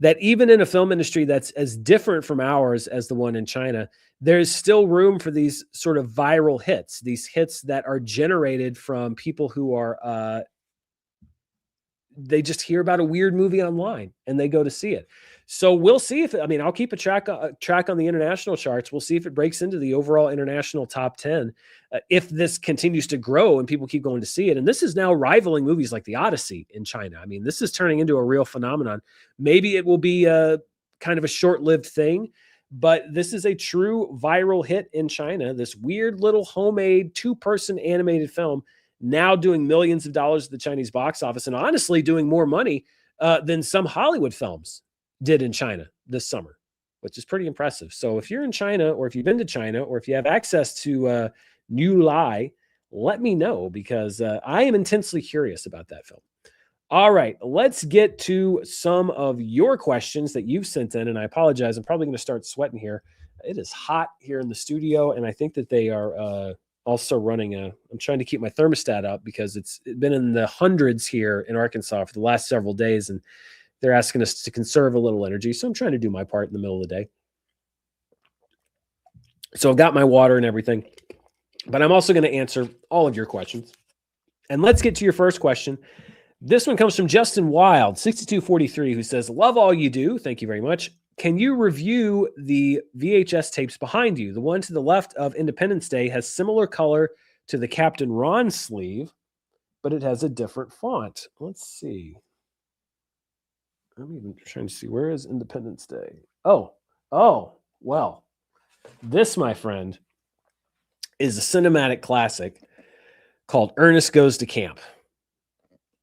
that even in a film industry that's as different from ours as the one in China, there's still room for these sort of viral hits, these hits that are generated from people who are they just hear about a weird movie online and they go to see it. So we'll see if I'll keep a track on the international charts. We'll see if it breaks into the overall international top 10. If this continues to grow and people keep going to see it. And this is now rivaling movies like The Odyssey in China. I mean, this is turning into a real phenomenon. Maybe it will be a kind of a short-lived thing, but this is a true viral hit in China. This weird little homemade 2-person animated film now doing millions of dollars at the Chinese box office, and honestly doing more money than some Hollywood films did in China this summer, which is pretty impressive. So if you're in China, or if you've been to China, or if you have access to New Lai, let me know, because I am intensely curious about that film. All right, let's get to some of your questions that you've sent in, and I apologize. I'm probably going to start sweating here. It is hot here in the studio, and I think that they are also running I'm trying to keep my thermostat up because it's been in the hundreds here in Arkansas for the last several days, and they're asking us to conserve a little energy. So I'm trying to do my part in the middle of the day. So I've got my water and everything, but I'm also going to answer all of your questions. And let's get to your first question. This one comes from Justin Wild, 6243, who says, "Love all you do. Thank you very much. Can you review the VHS tapes behind you? The one to the left of Independence Day has similar color to the Captain Ron sleeve, but it has a different font." Let's see. I'm even trying to see, where is Independence Day? Oh, well, this, my friend, is a cinematic classic called Ernest Goes to Camp.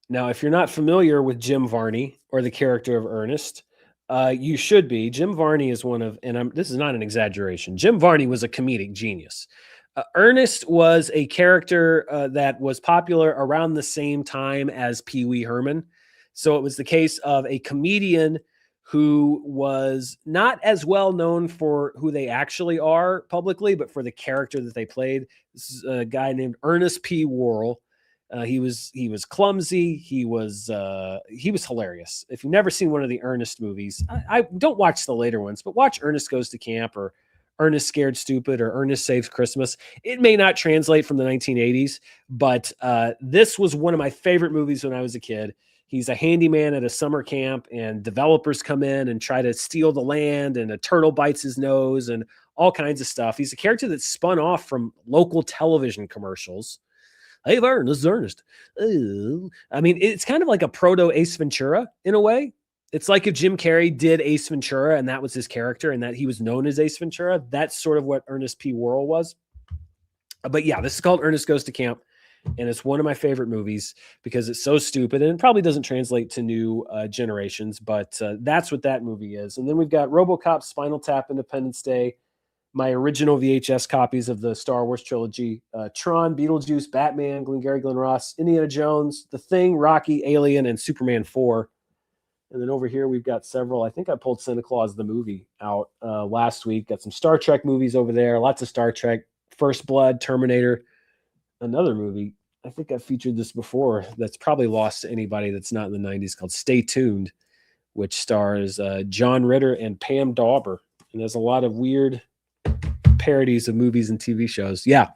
Now, if you're not familiar with Jim Varney or the character of Ernest, you should be. Jim Varney is one of, and this is not an exaggeration, Jim Varney was a comedic genius. Ernest was a character that was popular around the same time as Pee Wee Herman. So it was the case of a comedian who was not as well known for who they actually are publicly, but for the character that they played. This is a guy named Ernest P. Worrell. He was clumsy. He was hilarious. If you've never seen one of the Ernest movies, I don't watch the later ones, but watch Ernest Goes to Camp, or Ernest Scared Stupid, or Ernest Saves Christmas. It may not translate from the 1980s, but this was one of my favorite movies when I was a kid. He's a handyman at a summer camp, and developers come in and try to steal the land, and a turtle bites his nose, and all kinds of stuff. He's a character that's spun off from local television commercials. Hey, Ernest. I mean, it's kind of like a proto Ace Ventura in a way. It's like if Jim Carrey did Ace Ventura and that was his character and that he was known as Ace Ventura. That's sort of what Ernest P. Worrell was. But yeah, this is called Ernest Goes to Camp, and it's one of my favorite movies because it's so stupid, and it probably doesn't translate to new generations, but that's what that movie is. And then we've got RoboCop, Spinal Tap, Independence Day, my original VHS copies of the Star Wars trilogy, Tron, Beetlejuice, Batman, Glengarry Glen Ross, Indiana Jones, The Thing, Rocky, Alien, and Superman 4. And then over here, we've got several. I think I pulled Santa Claus the movie out last week. Got some Star Trek movies over there. Lots of Star Trek. First Blood, Terminator. Another movie, I think I've featured this before, that's probably lost to anybody that's not in the 90s, called Stay Tuned, which stars John Ritter and Pam Dauber. And there's a lot of weird parodies of movies and TV shows. Yeah.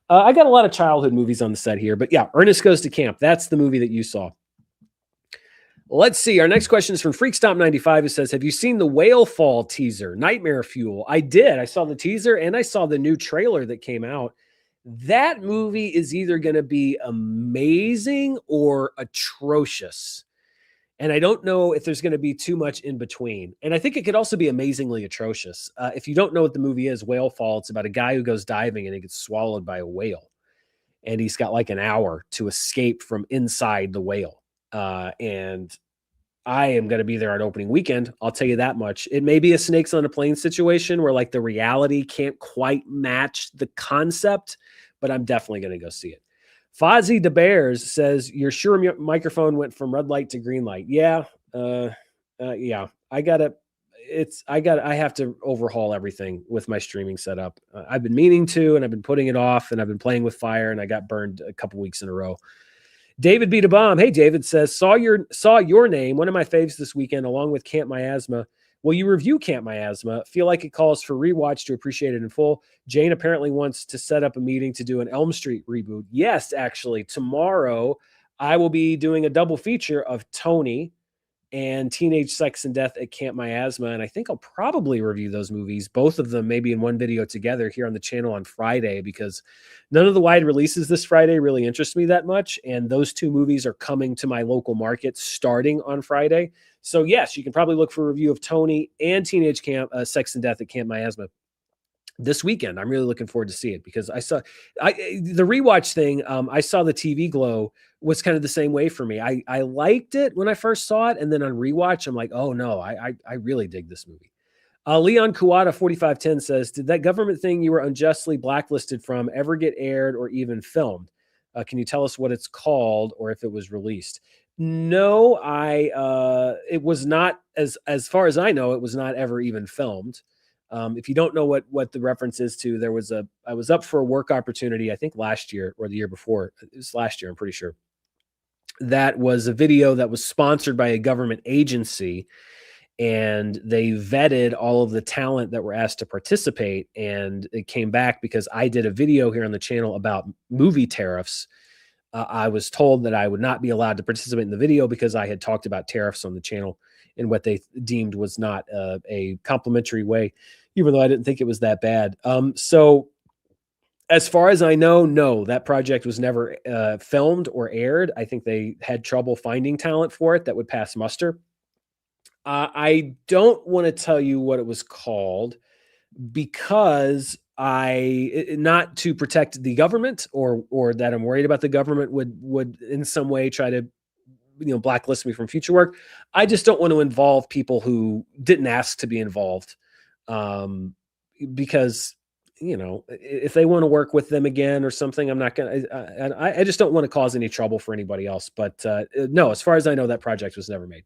I got a lot of childhood movies on the set here, but yeah, Ernest Goes to Camp. That's the movie that you saw. Let's see. Our next question is from FreakStomp95, who says, "Have you seen the Whale Fall teaser, Nightmare Fuel?" I did. I saw the teaser and I saw the new trailer that came out. That movie is either going to be amazing or atrocious. And I don't know if there's going to be too much in between. And I think it could also be amazingly atrocious. If you don't know what the movie is, Whale Fall, it's about a guy who goes diving and he gets swallowed by a whale. And he's got like an hour to escape from inside the whale. And I am going to be there on opening weekend. I'll tell you that much. It may be a snakes on a plane situation where like the reality can't quite match the concept, but I'm definitely going to go see it. Fozzie De Bears says, "You're sure your microphone went from red light to green light?" Yeah. Yeah. I have to overhaul everything with my streaming setup. I've been meaning to, and I've been putting it off, and I've been playing with fire, and I got burned a couple weeks in a row. David beat a bomb. Hey, David says, saw your name, one of my faves this weekend, along with Camp Miasma. Will you review Camp Miasma? Feel like it calls for rewatch to appreciate it in full. Jane apparently wants to set up a meeting to do an Elm Street reboot. Yes, actually, tomorrow I will be doing a double feature of Tony and Teenage Sex and Death at Camp Miasma. And I think I'll probably review those movies, both of them maybe in one video together here on the channel on Friday, because none of the wide releases this Friday really interest me that much. And those two movies are coming to my local market starting on Friday. So yes, you can probably look for a review of Tony and Teenage Sex and Death at Camp Miasma this weekend. I'm really looking forward to see it, because I saw the rewatch thing. I saw the TV glow was kind of the same way for me. I liked it when I first saw it, and then on rewatch, I'm like, oh no, I really dig this movie. Leon Kuwata 4510 says, did that government thing you were unjustly blacklisted from ever get aired or even filmed? Can you tell us what it's called or if it was released? No, it was not, as far as I know, it was not ever even filmed. If you don't know what the reference is to, I was up for a work opportunity, I think last year or the year before. It was last year, I'm pretty sure. That was a video that was sponsored by a government agency, and they vetted all of the talent that were asked to participate. And it came back because I did a video here on the channel about movie tariffs. I was told that I would not be allowed to participate in the video because I had talked about tariffs on the channel in what they deemed was not a complimentary way, even though I didn't think it was that bad. So as far as I know, no, that project was never filmed or aired. I think they had trouble finding talent for it that would pass muster. I don't want to tell you what it was called, because not to protect the government or that I'm worried about the government would in some way try to blacklist me from future work. I just don't want to involve people who didn't ask to be involved, because if they want to work with them again or something, I'm not gonna. I just don't want to cause any trouble for anybody else. But no, as far as I know, that project was never made.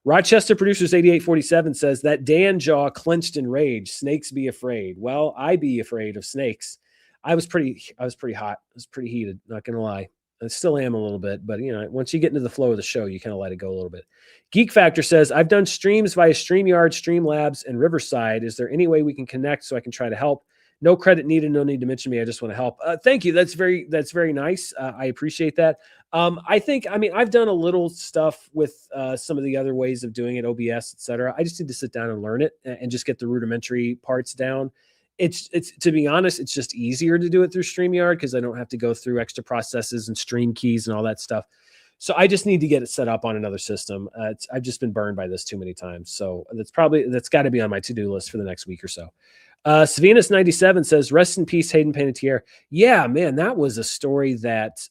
Rochester Producers 8847 says that Dan jaw clenched in rage. Snakes be afraid. Well, I be afraid of snakes. I was pretty hot. I was pretty heated. Not gonna lie. I still am a little bit, but once you get into the flow of the show, you kind of let it go a little bit. Geek Factor says, I've done streams via StreamYard, Streamlabs, and Riverside. Is there any way we can connect so I can try to help? No credit needed. No need to mention me. I just want to help. Thank you. That's very nice. I appreciate that. I've done a little stuff with some of the other ways of doing it, OBS, etc. I just need to sit down and learn it and just get the rudimentary parts down. It's to be honest, it's just easier to do it through StreamYard because I don't have to go through extra processes and stream keys and all that stuff. So I just need to get it set up on another system. I've just been burned by this too many times. So that's got to be on my to-do list for the next week or so. Savinas97 says, rest in peace, Hayden Panettiere. Yeah, man, that was a story that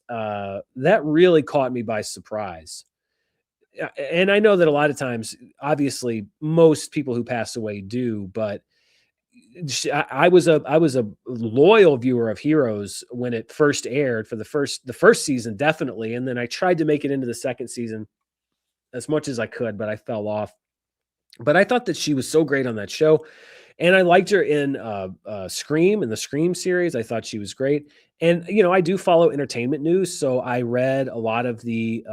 really caught me by surprise. And I know that a lot of times, obviously, most people who pass away do, but I was a loyal viewer of Heroes when it first aired for the first season, definitely. And then I tried to make it into the second season as much as I could, but I fell off. But I thought that she was so great on that show. And I liked her in Scream, in the Scream series. I thought she was great. And, I do follow entertainment news. So I read a lot of the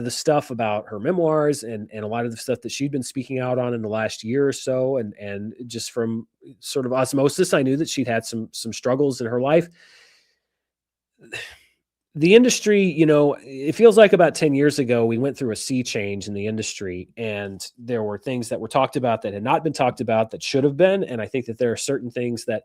stuff about her memoirs and a lot of the stuff that she'd been speaking out on in the last year or so. And just from sort of osmosis, I knew that she'd had some struggles in her life. The industry, it feels like about 10 years ago, we went through a sea change in the industry, and there were things that were talked about that had not been talked about that should have been. And I think that there are certain things that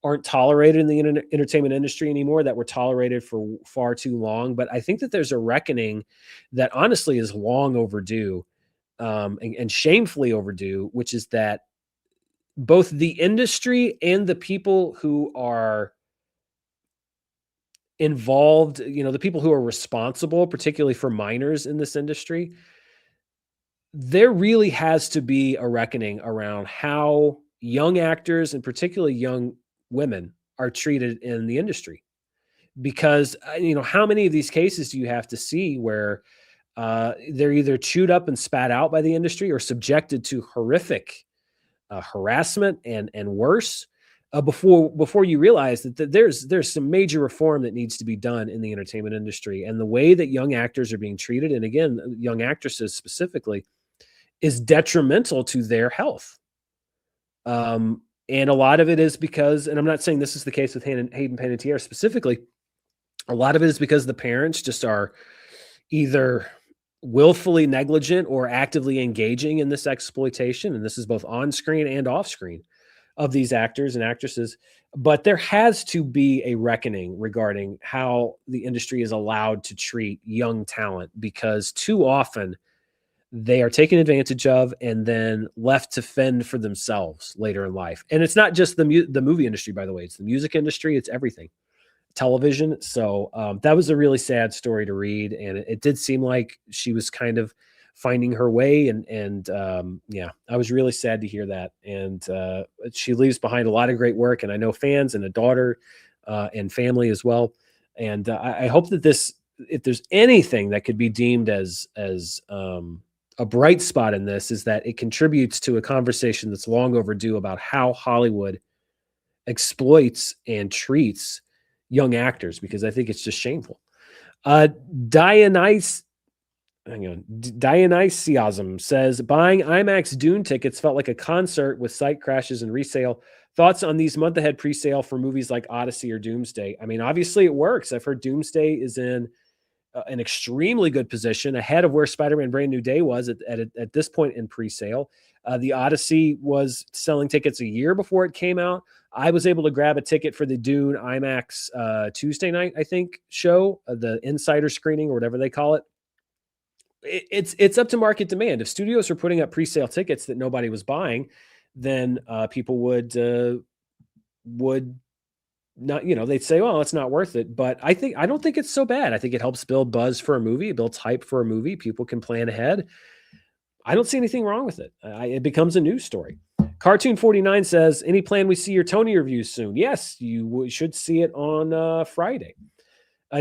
aren't tolerated in the entertainment industry anymore that were tolerated for far too long. But I think that there's a reckoning that honestly is long overdue, and shamefully overdue, which is that both the industry and the people who are involved, the people who are responsible, particularly for minors in this industry, there really has to be a reckoning around how young actors and particularly young women are treated in the industry. Because, how many of these cases do you have to see where they're either chewed up and spat out by the industry or subjected to horrific harassment and worse, before you realize that there's some major reform that needs to be done in the entertainment industry, and the way that young actors are being treated, and again, young actresses specifically, is detrimental to their health. And a lot of it is because, and I'm not saying this is the case with Hayden Panettiere specifically, a lot of it is because the parents just are either willfully negligent or actively engaging in this exploitation. And this is both on screen and off screen of these actors and actresses. But there has to be a reckoning regarding how the industry is allowed to treat young talent, because too often they are taken advantage of and then left to fend for themselves later in life. And it's not just the movie industry, by the way. It's the music industry. It's everything. Television. So that was a really sad story to read. And it did seem like she was kind of finding her way. And yeah, I was really sad to hear that. And she leaves behind a lot of great work. And I know fans and a daughter and family as well. And I hope that if there's anything that could be deemed as a bright spot in this, is that it contributes to a conversation that's long overdue about how Hollywood exploits and treats young actors, because I think it's just shameful. Dionysiasm says, buying IMAX Dune tickets felt like a concert with site crashes and resale. Thoughts on these month ahead pre-sale for movies like Odyssey or Doomsday? I mean, obviously it works. I've heard Doomsday is in an extremely good position, ahead of where Spider-Man Brand New Day was at this point in pre-sale. The Odyssey was selling tickets a year before it came out. I was able to grab a ticket for the Dune IMAX Tuesday night, I think, show, the insider screening or whatever they call it. It's up to market demand. If studios are putting up pre-sale tickets that nobody was buying, then people would not, they'd say, well, it's not worth it. But I don't think it's so bad. I think it helps build buzz for a movie. It builds hype for a movie. People can plan ahead. I don't see anything wrong with it. It becomes a news story. Cartoon 49 says, any plan we see your Tony reviews soon? Yes, you should see it on Friday.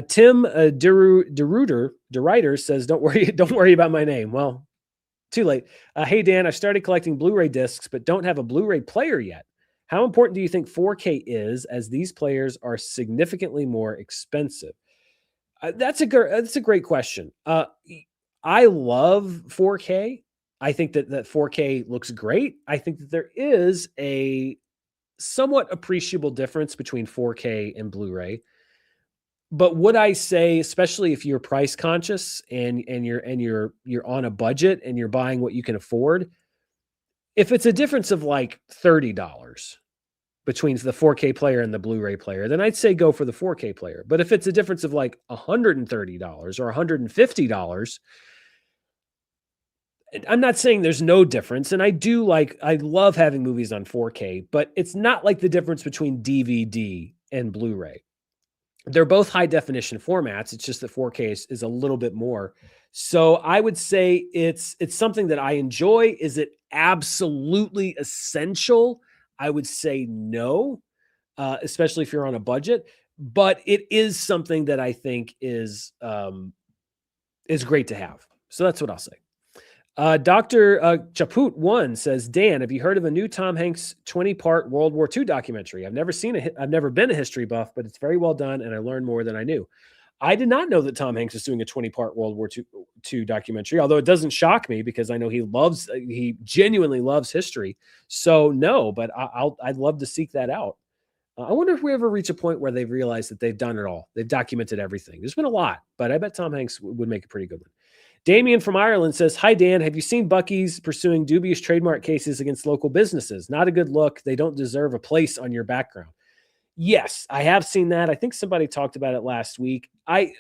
Tim DeRuiter says, don't worry about my name. Well, too late. Hey, Dan, I started collecting Blu-ray discs, but don't have a Blu-ray player yet. How important do you think 4K is, as these players are significantly more expensive? That's a great question. I love 4K. I think that 4K looks great. I think that there is a somewhat appreciable difference between 4K and Blu-ray. But would I say, especially if you're price conscious and you're on a budget and you're buying what you can afford, if it's a difference of like $30 between the 4K player and the Blu-ray player, then I'd say go for the 4K player. But if it's a difference of like $130 or $150, I'm not saying there's no difference. And I love having movies on 4K, but it's not like the difference between DVD and Blu-ray. They're both high definition formats. It's just that 4K is a little bit more. So I would say it's something that I enjoy. Is it absolutely essential? I would say no, especially if you're on a budget. But it is something that I think is great to have. So that's what I'll say. Dr. Chaput 1 says, Dan, have you heard of a new Tom Hanks 20-part World War II documentary? I've never been a history buff, but it's very well done, and I learned more than I knew. I did not know that Tom Hanks is doing a 20-part World War II documentary, although it doesn't shock me because I know he genuinely loves history. So no, but I'd love to seek that out. I wonder if we ever reach a point where they've realized that they've done it all. They've documented everything. There's been a lot, but I bet Tom Hanks would make a pretty good one. Damien from Ireland says, hi, Dan. Have you seen Buc-ee's pursuing dubious trademark cases against local businesses? Not a good look. They don't deserve a place on your background. Yes, I have seen that. I think somebody talked about it last week. I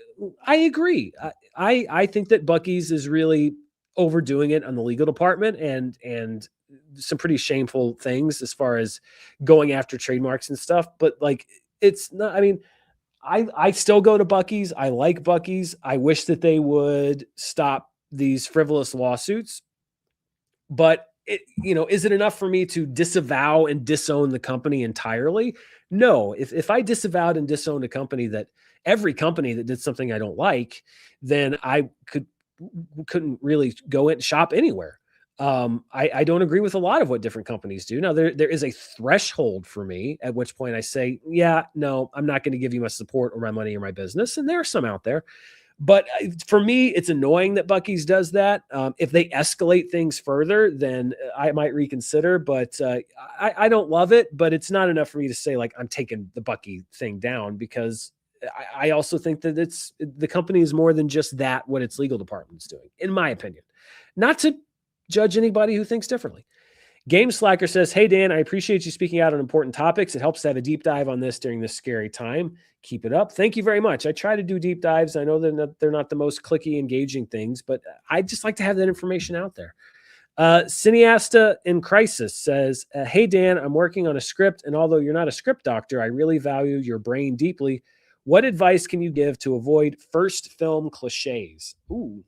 agree. I think that Buc-ee's is really overdoing it on the legal department and some pretty shameful things as far as going after trademarks and stuff. But like, it's not, I mean, I still go to Buc-ee's. I like Buc-ee's. I wish that they would stop these frivolous lawsuits. But is it enough for me to disavow and disown the company entirely? No. If I disavowed and disowned every company that did something I don't like, then I couldn't really go and shop anywhere. I don't agree with a lot of what different companies do. Now, there is a threshold for me at which point I say, yeah, no, I'm not going to give you my support or my money or my business. And there are some out there. But for me, it's annoying that Buc-ee's does that. If they escalate things further, then I might reconsider. But I don't love it. But it's not enough for me to say like I'm taking the Buc-ee thing down, because I also think that the company is more than just that. What its legal department is doing, in my opinion, not to judge anybody who thinks differently. Game Slacker says, "Hey Dan, I appreciate you speaking out on important topics. It helps to have a deep dive on this during this scary time. Keep it up." Thank you very much. I try to do deep dives. I know they're not the most clicky, engaging things, but I just like to have that information out there. Cineasta in Crisis says, "Hey Dan, I'm working on a script, and although you're not a script doctor, I really value your brain deeply. What advice can you give to avoid first film cliches?" Ooh,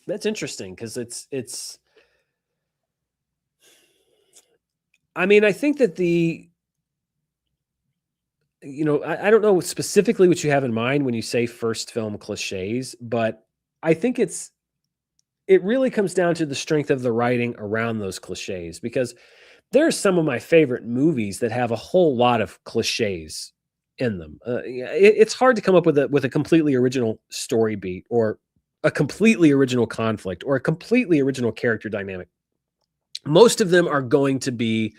that's interesting, because it's. I mean, I think that I don't know specifically what you have in mind when you say first film cliches, but I think it really comes down to the strength of the writing around those cliches, because there are some of my favorite movies that have a whole lot of cliches in them. It's hard to come up with a completely original story beat, or a completely original conflict, or a completely original character dynamic. Most of them are going to be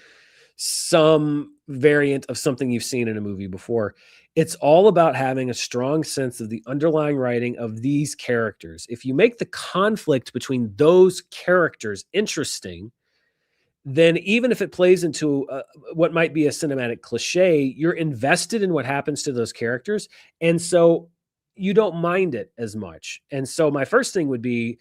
some variant of something you've seen in a movie before. It's all about having a strong sense of the underlying writing of these characters. If you make the conflict between those characters interesting, then even if it plays into what might be a cinematic cliche, you're invested in what happens to those characters. And so you don't mind it as much. And so my first thing would be,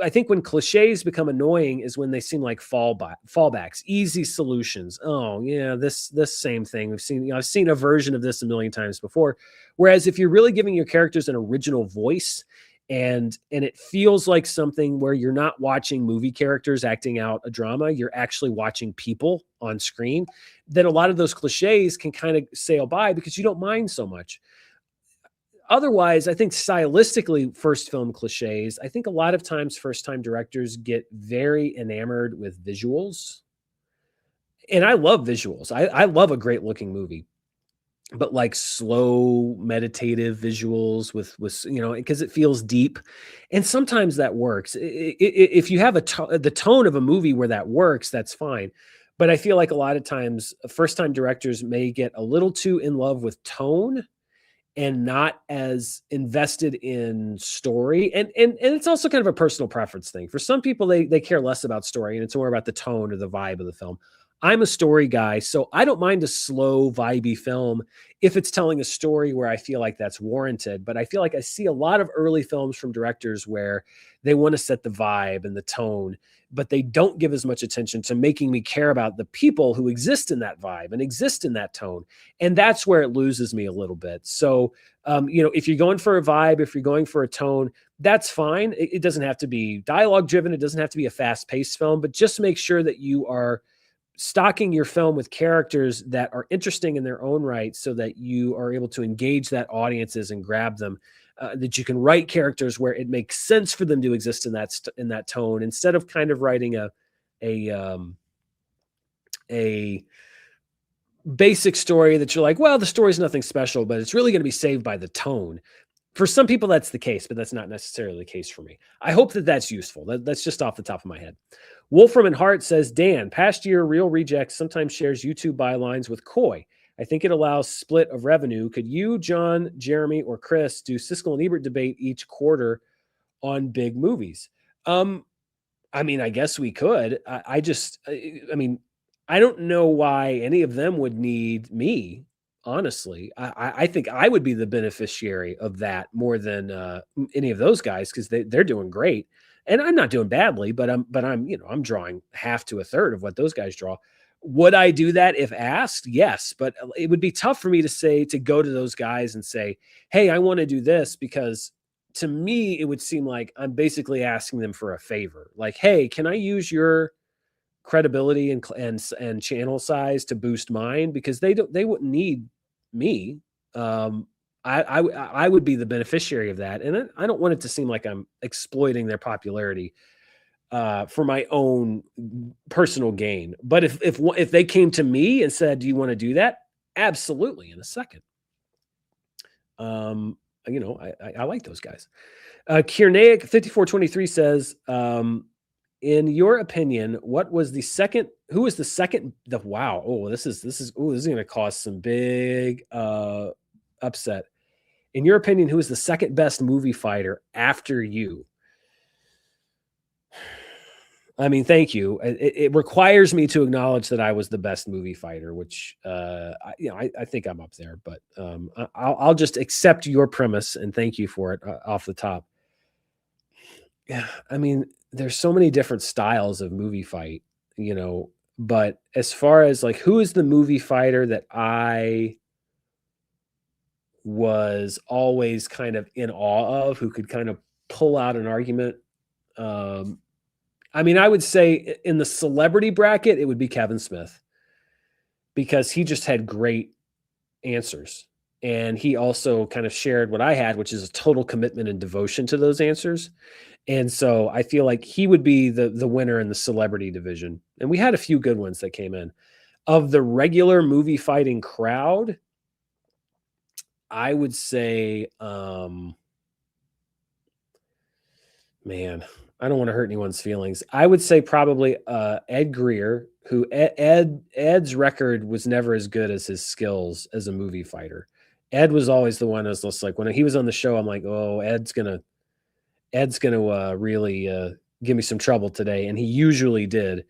I think when cliches become annoying is when they seem like fallbacks, easy solutions. Oh yeah, this same thing we've seen. I've seen a version of this a million times before. Whereas if you're really giving your characters an original voice, and it feels like something where you're not watching movie characters acting out a drama, you're actually watching people on screen, then a lot of those cliches can kind of sail by because you don't mind so much. Otherwise, I think stylistically, first film cliches, I think a lot of times first time directors get very enamored with visuals. And I love visuals. I love a great looking movie, but like slow meditative visuals with because it feels deep, and sometimes that works. If you have the tone of a movie where that works, that's fine. But I feel like a lot of times first time directors may get a little too in love with tone and not as invested in story. And it's also kind of a personal preference thing. For some people, they care less about story and it's more about the tone or the vibe of the film. I'm a story guy, so I don't mind a slow, vibey film if it's telling a story where I feel like that's warranted. But I feel like I see a lot of early films from directors where they want to set the vibe and the tone, but they don't give as much attention to making me care about the people who exist in that vibe and exist in that tone. And that's where it loses me a little bit. So, if you're going for a vibe, if you're going for a tone, that's fine. It doesn't have to be dialogue driven. It doesn't have to be a fast paced film, but just make sure that you are stocking your film with characters that are interesting in their own right, so that you are able to engage that audiences and grab them. That you can write characters where it makes sense for them to exist in that tone, instead of kind of writing a basic story that you're like, well, the story's nothing special, but it's really going to be saved by the tone. For some people, that's the case, but that's not necessarily the case for me. I hope that that's useful. That's just off the top of my head. Wolfram and Hart says, Dan, past year, Real Rejects sometimes shares YouTube bylines with Koi. I think it allows split of revenue. Could you, John, Jeremy, or Chris do Siskel and Ebert debate each quarter on big movies? I mean, I guess we could. I don't know why any of them would need me. Honestly, I think I would be the beneficiary of that more than any of those guys, because they're doing great, and I'm not doing badly, but I'm drawing half to a third of what those guys draw. Would I do that if asked? Yes, but it would be tough for me to go to those guys and say, "Hey, I want to do this," because to me it would seem like I'm basically asking them for a favor. Like, "Hey, can I use your credibility and channel size to boost mine?" Because they wouldn't need me. I would be the beneficiary of that, and I don't want it to seem like I'm exploiting their popularity for my own personal gain. But if they came to me and said, "Do you want to do that?" Absolutely, in a second. I like those guys. Kiernaic 5423 says, in your opinion, what was the second? Who was the second? The wow! Oh, this is going to cause some big upset. In your opinion, who is the second best movie fighter after you? I mean, thank you. It requires me to acknowledge that I was the best movie fighter, which I think I'm up there. But I'll just accept your premise and thank you for it off the top. Yeah, I mean, there's so many different styles of movie fight, but as far as like who is the movie fighter that I was always kind of in awe of, who could kind of pull out an argument. I mean, I would say in the celebrity bracket, it would be Kevin Smith because he just had great answers. And he also kind of shared what I had, which is a total commitment and devotion to those answers. And so I feel like he would be the winner in the celebrity division. And we had a few good ones that came in. Of the regular movie fighting crowd, I would say, man, I don't want to hurt anyone's feelings. I would say probably Ed Greer, who Ed's record was never as good as his skills as a movie fighter. Ed was always the one that was just like, when he was on the show, I'm like, oh, Ed's gonna really give me some trouble today, and he usually did.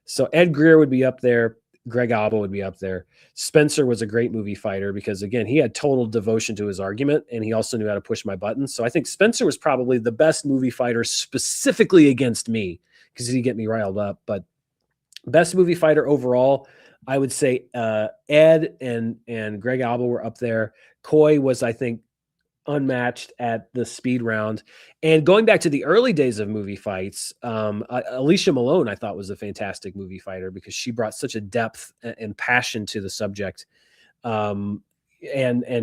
So Ed Greer would be up there. Greg Alba would be up there. Spencer was a great movie fighter because, again, he had total devotion to his argument, and he also knew how to push my buttons. So I think Spencer was probably the best movie fighter specifically against me because he'd get me riled up. But best movie fighter overall, I would say Ed and Greg Alba were up there. Coy was, I think, unmatched at the speed round. And going back to the early days of movie fights, Alicia Malone, I thought, was a fantastic movie fighter because she brought such a depth and passion to the subject. And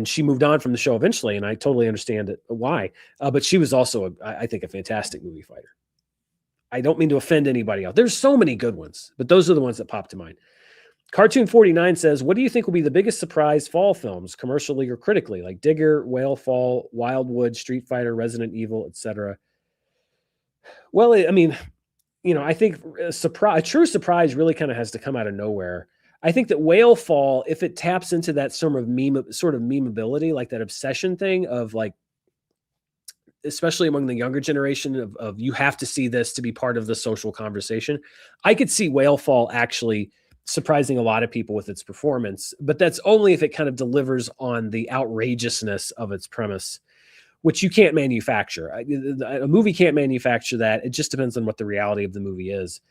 she moved on from the show eventually, and I totally understand why. But she was also, I think, a fantastic movie fighter. I don't mean to offend anybody else. There's so many good ones, but those are the ones that pop to mind. Cartoon 49 says, what do you think will be the biggest surprise fall films, commercially or critically, like Digger, Whale Fall, Wildwood, Street Fighter, Resident Evil, etc.? Well, I mean, I think a true surprise really kind of has to come out of nowhere. I think that Whale Fall, if it taps into that sort of memeability, like that obsession thing of like, especially among the younger generation of you have to see this to be part of the social conversation. I could see Whale Fall actually surprising a lot of people with its performance, but that's only if it kind of delivers on the outrageousness of its premise, which you can't manufacture. A movie can't manufacture that. It just depends on what the reality of the movie is.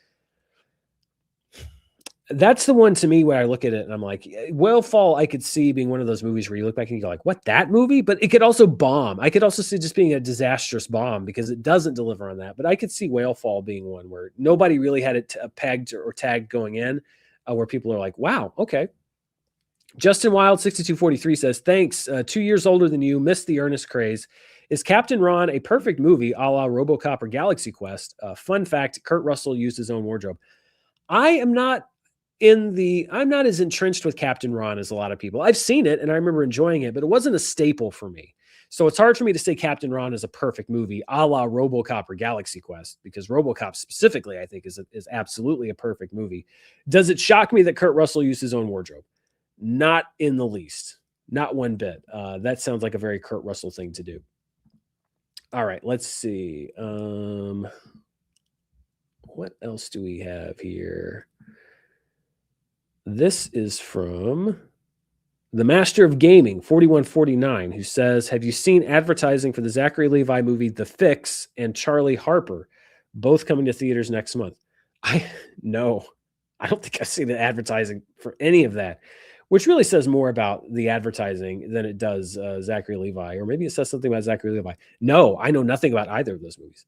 That's the one to me where I look at it and I'm like, Whale Fall, I could see being one of those movies where you look back and you go like, what, that movie? But it could also bomb. I could also see just being a disastrous bomb because it doesn't deliver on that. But I could see Whale Fall being one where nobody really had it pegged or tagged going in, where people are like, wow, okay. Justin Wild 6243 says, thanks. 2 years older than you, missed the Ernest craze. Is Captain Ron a perfect movie a la RoboCop or Galaxy Quest? Fun fact, Kurt Russell used his own wardrobe. I'm not as entrenched with Captain Ron as a lot of people. I've seen it and I remember enjoying it, but it wasn't a staple for me. So it's hard for me to say Captain Ron is a perfect movie a la RoboCop or Galaxy Quest, because RoboCop specifically, I think, is absolutely a perfect movie. Does it shock me that Kurt Russell used his own wardrobe? Not in the least. Not one bit. That sounds like a very Kurt Russell thing to do. All right, let's see. What else do we have here? This is from the Master of Gaming, 4149, who says, have you seen advertising for the Zachary Levi movie The Fix and Charlie Harper, both coming to theaters next month? No, I don't think I've seen the advertising for any of that, which really says more about the advertising than it does Zachary Levi, or maybe it says something about Zachary Levi. No, I know nothing about either of those movies.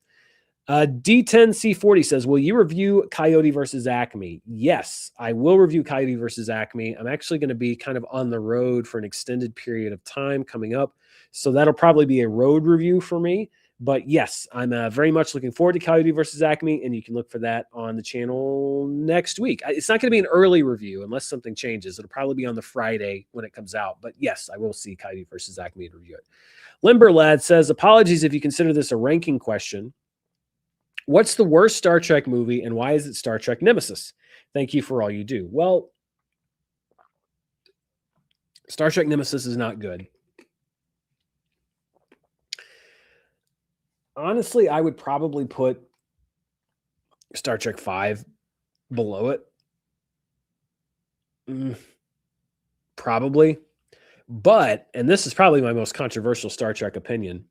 D10C40 says, will you review Coyote versus Acme? Yes, I will review Coyote versus Acme. I'm actually going to be kind of on the road for an extended period of time coming up. So that'll probably be a road review for me, But yes, I'm very much looking forward to Call of Duty versus Acme, and you can look for that on the channel next week. It's not going to be an early review unless something changes. It'll probably be on the Friday when it comes out. But yes, I will see Call of Duty versus Acme and review it. Limberlad says, apologies if you consider this a ranking question. What's the worst Star Trek movie, and why is it Star Trek Nemesis? Thank you for all you do. Well, Star Trek Nemesis is not good. Honestly, I would probably put Star Trek 5 below it. Probably. But, and this is probably my most controversial Star Trek opinion,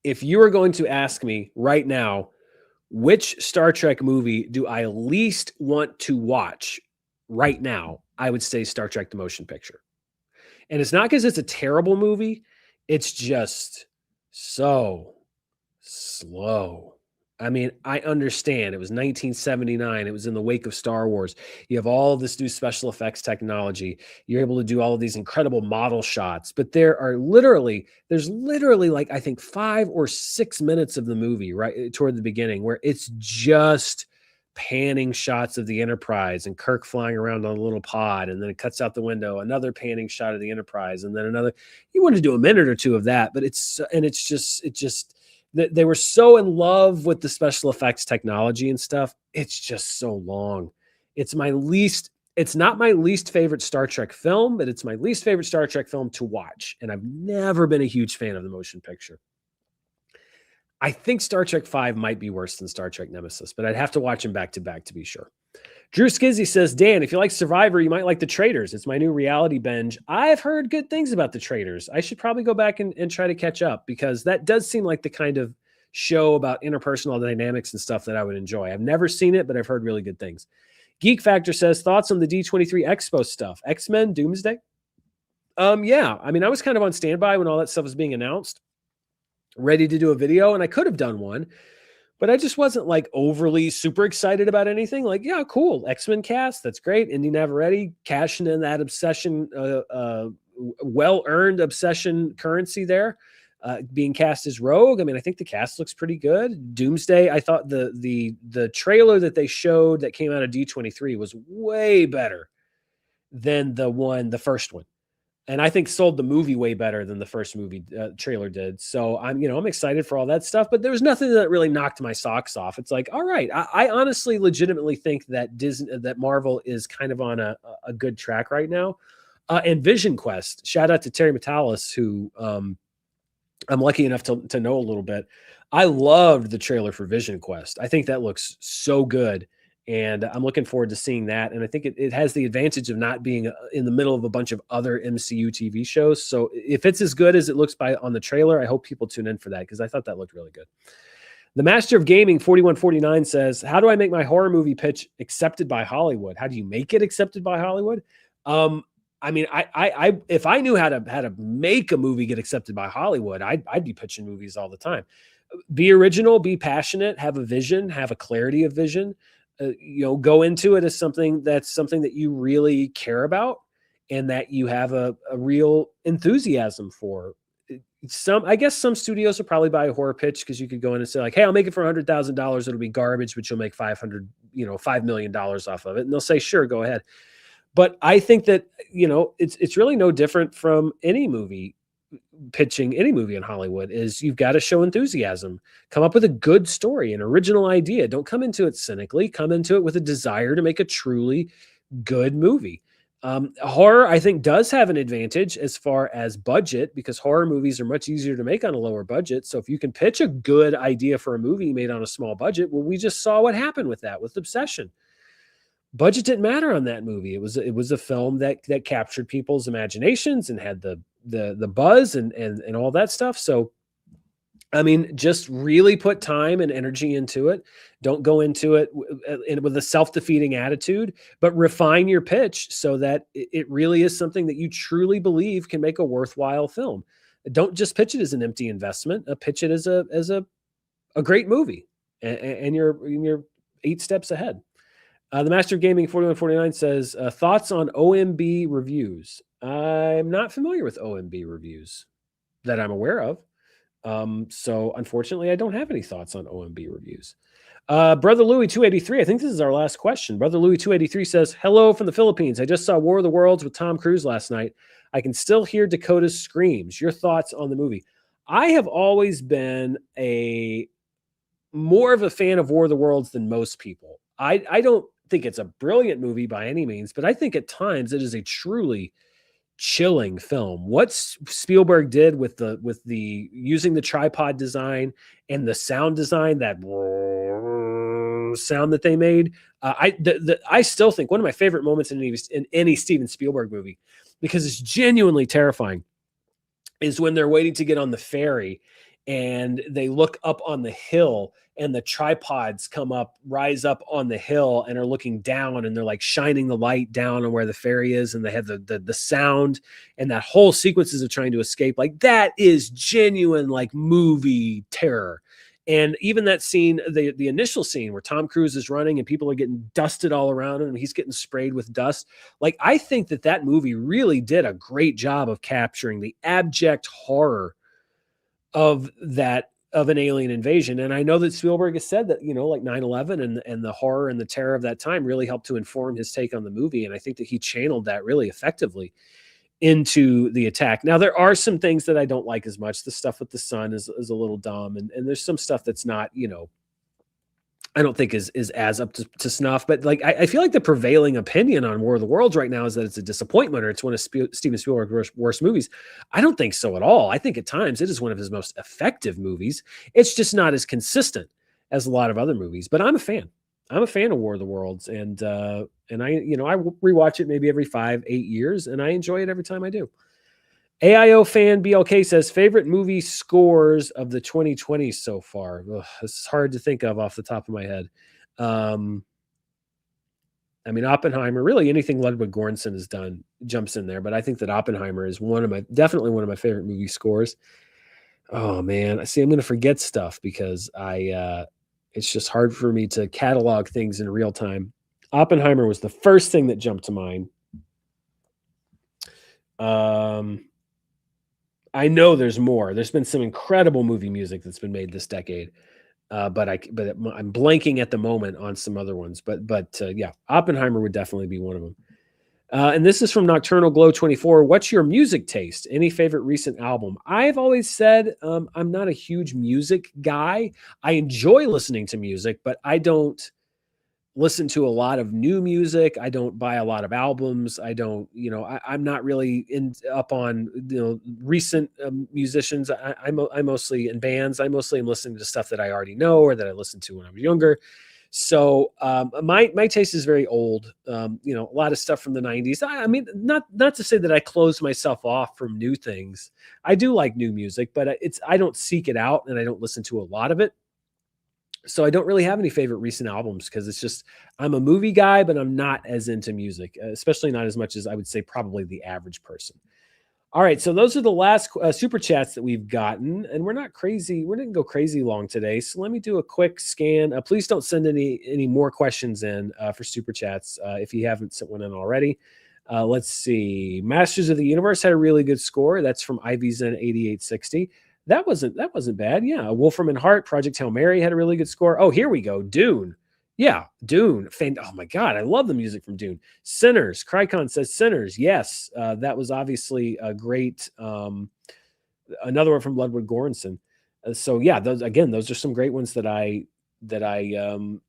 if you were going to ask me right now, which Star Trek movie do I least want to watch right now, I would say Star Trek The Motion Picture. And it's not because it's a terrible movie. It's just so slow. I mean, I understand. It was 1979. It was in the wake of Star Wars. You have all of this new special effects technology. You're able to do all of these incredible model shots. But there's literally like, I think 5 or 6 minutes of the movie right toward the beginning where it's just panning shots of the Enterprise and Kirk flying around on a little pod, and then it cuts out the window, another panning shot of the Enterprise, and then another. You want to do a minute or two of that, but it's just they were so in love with the special effects technology and stuff. It's just so long. It's not my least favorite Star Trek film, but it's my least favorite Star Trek film to watch. And I've never been a huge fan of the motion picture. I think Star Trek 5 might be worse than Star Trek Nemesis, but I'd have to watch them back to back to be sure. Drew Skizzy says, Dan, if you like Survivor, you might like The Traitors. It's my new reality binge. I've heard good things about The Traitors. I should probably go back and try to catch up, because that does seem like the kind of show about interpersonal dynamics and stuff that I would enjoy. I've never seen it, but I've heard really good things. Geek Factor says, thoughts on the D23 Expo stuff? X-Men, Doomsday? Yeah, I mean, I was kind of on standby when all that stuff was being announced, ready to do a video, and I could have done one, but I just wasn't like overly super excited about anything. Like, yeah, cool. X-Men cast. That's great. Indy Navarrete cashing in that obsession, well-earned obsession currency there, being cast as Rogue. I mean, I think the cast looks pretty good. Doomsday, I thought the trailer that they showed that came out of D23 was way better than the first one. And I think sold the movie way better than the first movie trailer did. So I'm excited for all that stuff, but there was nothing that really knocked my socks off. It's like, all right, I honestly legitimately think that Marvel is kind of on a good track right now. And Vision Quest, shout out to Terry Metalis, who I'm lucky enough to know a little bit. I loved the trailer for Vision Quest. I think that looks so good. And I'm looking forward to seeing that. And I think it has the advantage of not being in the middle of a bunch of other MCU TV shows. So if it's as good as it looks on the trailer, I hope people tune in for that, because I thought that looked really good. The Master of Gaming 4149 says, how do I make my horror movie pitch accepted by Hollywood? How do you make it accepted by Hollywood? I mean, I if I knew how to make a movie get accepted by Hollywood, I'd be pitching movies all the time. Be original, be passionate, have a vision, have a clarity of vision. Go into it as something that you really care about and that you have a real enthusiasm for. I guess some studios will probably buy a horror pitch, because you could go in and say like, hey, I'll make it for $100,000. It'll be garbage, but you'll make $5 million off of it. And they'll say, sure, go ahead. But I think that, it's really no different from any movie. Pitching any movie in Hollywood is you've got to show enthusiasm, come up with a good story, an original idea. Don't come into it cynically, come into it with a desire to make a truly good movie. Horror, I think, does have an advantage as far as budget, because horror movies are much easier to make on a lower budget. So if you can pitch a good idea for a movie made on a small budget, well, we just saw what happened with that, with Obsession. Budget didn't matter on that movie. It was a film that captured people's imaginations and had the buzz and all that stuff. So, I mean, just really put time and energy into it. Don't go into it with a self-defeating attitude, but refine your pitch so that it really is something that you truly believe can make a worthwhile film. Don't just pitch it as an empty investment. Pitch it as a great movie, and you're 8 steps ahead. The Master of Gaming 4149 says, thoughts on OMB reviews. I'm not familiar with OMB reviews that I'm aware of. So unfortunately, I don't have any thoughts on OMB reviews. Brother Louis 283, I think this is our last question. Brother Louis 283 says, "Hello from the Philippines. I just saw War of the Worlds with Tom Cruise last night. I can still hear Dakota's screams. Your thoughts on the movie?" I have always been a more of a fan of War of the Worlds than most people. I don't think it's a brilliant movie by any means, but I think at times it is a truly chilling film. What Spielberg did with the using the tripod design and the sound design, that sound that they made, I still think one of my favorite moments in any Steven Spielberg movie, because it's genuinely terrifying, is when they're waiting to get on the ferry and they look up on the hill and the tripods rise up on the hill and are looking down, and they're like shining the light down on where the ferry is, and they have the sound, and that whole sequences of trying to escape. Like, that is genuine, like, movie terror. And even that scene, the initial scene where Tom Cruise is running and people are getting dusted all around him and he's getting sprayed with dust. Like, I think that movie really did a great job of capturing the abject horror of an alien invasion. And I know that Spielberg has said that, like 9/11 and the horror and the terror of that time really helped to inform his take on the movie. And I think that he channeled that really effectively into the attack. Now, there are some things that I don't like as much. The stuff with the sun is a little dumb. And there's some stuff that's not, I don't think is as up to snuff. But like, I feel like the prevailing opinion on War of the Worlds right now is that it's a disappointment, or it's one of Steven Spielberg's worst movies. I don't think so at all. I think at times it is one of his most effective movies. It's just not as consistent as a lot of other movies. But I'm a fan. I'm a fan of War of the Worlds, and I rewatch it maybe every 5-8 years, and I enjoy it every time I do. AIO fan BLK says, favorite movie scores of the 2020s so far. Ugh, this is hard to think of off the top of my head. I mean, Oppenheimer, really anything Ludwig Göransson has done jumps in there, but I think that Oppenheimer is definitely one of my favorite movie scores. Oh man, I see I'm going to forget stuff because it's just hard for me to catalog things in real time. Oppenheimer was the first thing that jumped to mind. I know there's more. There's been some incredible movie music that's been made this decade, but I'm blanking at the moment on some other ones. But yeah, Oppenheimer would definitely be one of them. And this is from Nocturnal Glow 24. What's your music taste? Any favorite recent album? I've always said I'm not a huge music guy. I enjoy listening to music, but I don't listen to a lot of new music. I don't buy a lot of albums. I don't, I'm not really up on, recent musicians. I'm mostly in bands. I mostly am listening to stuff that I already know or that I listened to when I was younger. So my taste is very old. A lot of stuff from the 90s. I mean, not to say that I close myself off from new things. I do like new music, but I don't seek it out and I don't listen to a lot of it. So I don't really have any favorite recent albums because it's just, I'm a movie guy, but I'm not as into music, especially not as much as I would say probably the average person. All right, so those are the last super chats that we've gotten, and we're not crazy. We didn't go crazy long today, so let me do a quick scan. Please don't send any more questions in for super chats if you haven't sent one in already. Let's see. Masters of the Universe had a really good score. That's from IVZen 8860. That wasn't bad. Yeah, Wolfram and Hart, Project Hail Mary had a really good score. Oh, here we go. Dune. Yeah, Dune. Oh my God, I love the music from Dune. Sinners. Cricon says Sinners. Yes, that was obviously a great. Another one from Ludwig Göransson. So yeah, those are some great ones that I didn't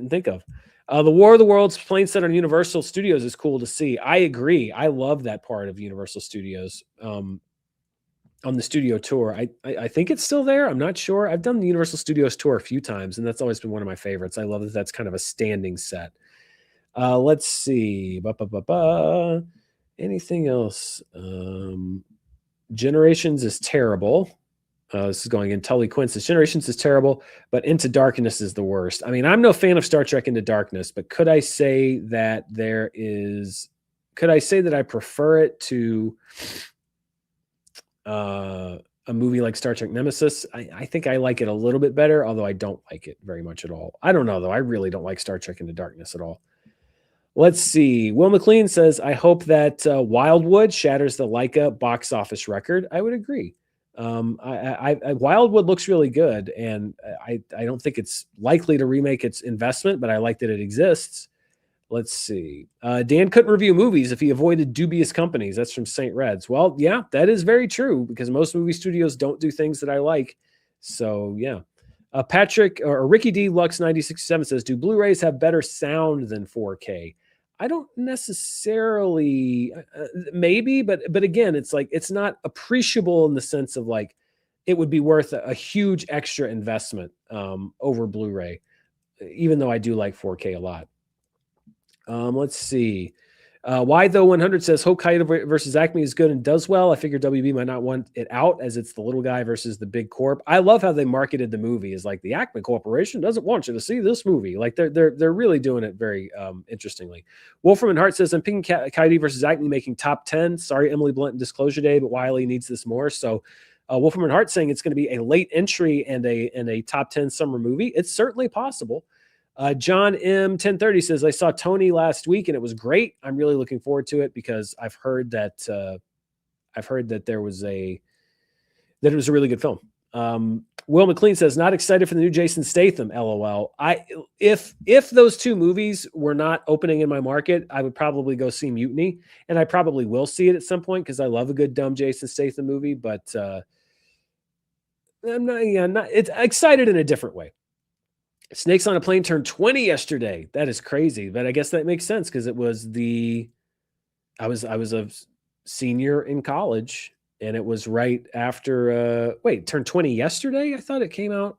think of. The War of the Worlds plane set on Universal Studios is cool to see. I agree. I love that part of Universal Studios. On the studio tour. I think it's still there. I'm not sure. I've done the Universal Studios tour a few times, and that's always been one of my favorites. I love that that's kind of a standing set. Let's see. Anything else? Generations is terrible. This is going in. Tully Quinn says Generations is terrible, but Into Darkness is the worst. I mean, I'm no fan of Star Trek Into Darkness, but could I say that I prefer it to a movie like Star Trek Nemesis? I think I like it a little bit better, although I don't like it very much at all. I don't know, though. I really don't like Star Trek Into Darkness at all. Let's see. Will McLean says, I hope that Wildwood shatters the Leica box office record. I would agree. Wildwood looks really good, and I don't think it's likely to remake its investment, but I like that it exists. Let's see. Dan couldn't review movies if he avoided dubious companies. That's from St. Reds. Well, yeah, that is very true because most movie studios don't do things that I like. So, yeah. Patrick or Ricky D Lux 967 says, "Do Blu-rays have better sound than 4K?" I don't necessarily, maybe, but again, it's like it's not appreciable in the sense of like it would be worth a huge extra investment over Blu-ray, even though I do like 4K a lot. Let's see. Why though 100 says Hokkaido versus Acme is good and does well. I figure WB might not want it out as it's the little guy versus the big corp. I love how they marketed the movie as like the Acme Corporation doesn't want you to see this movie. Like they're really doing it very interestingly. Wolfram and Hart says I'm picking Coyote versus Acme making top 10. Sorry, Emily Blunt Disclosure Day, but Wiley needs this more. So Wolfram and Hart saying it's going to be a late entry and a top 10 summer movie. It's certainly possible. John M 1030 says I saw Tony last week and it was great. I'm really looking forward to it because I've heard that it was a really good film. Will McLean says not excited for the new Jason Statham. LOL. If those two movies were not opening in my market, I would probably go see Mutiny, and I probably will see it at some point because I love a good dumb Jason Statham movie. But I'm not. It's excited in a different way. Snakes on a Plane turned 20 yesterday. That is crazy, but I guess that makes sense because it was I was a senior in college, and it was right after. Turned 20 yesterday. I thought it came out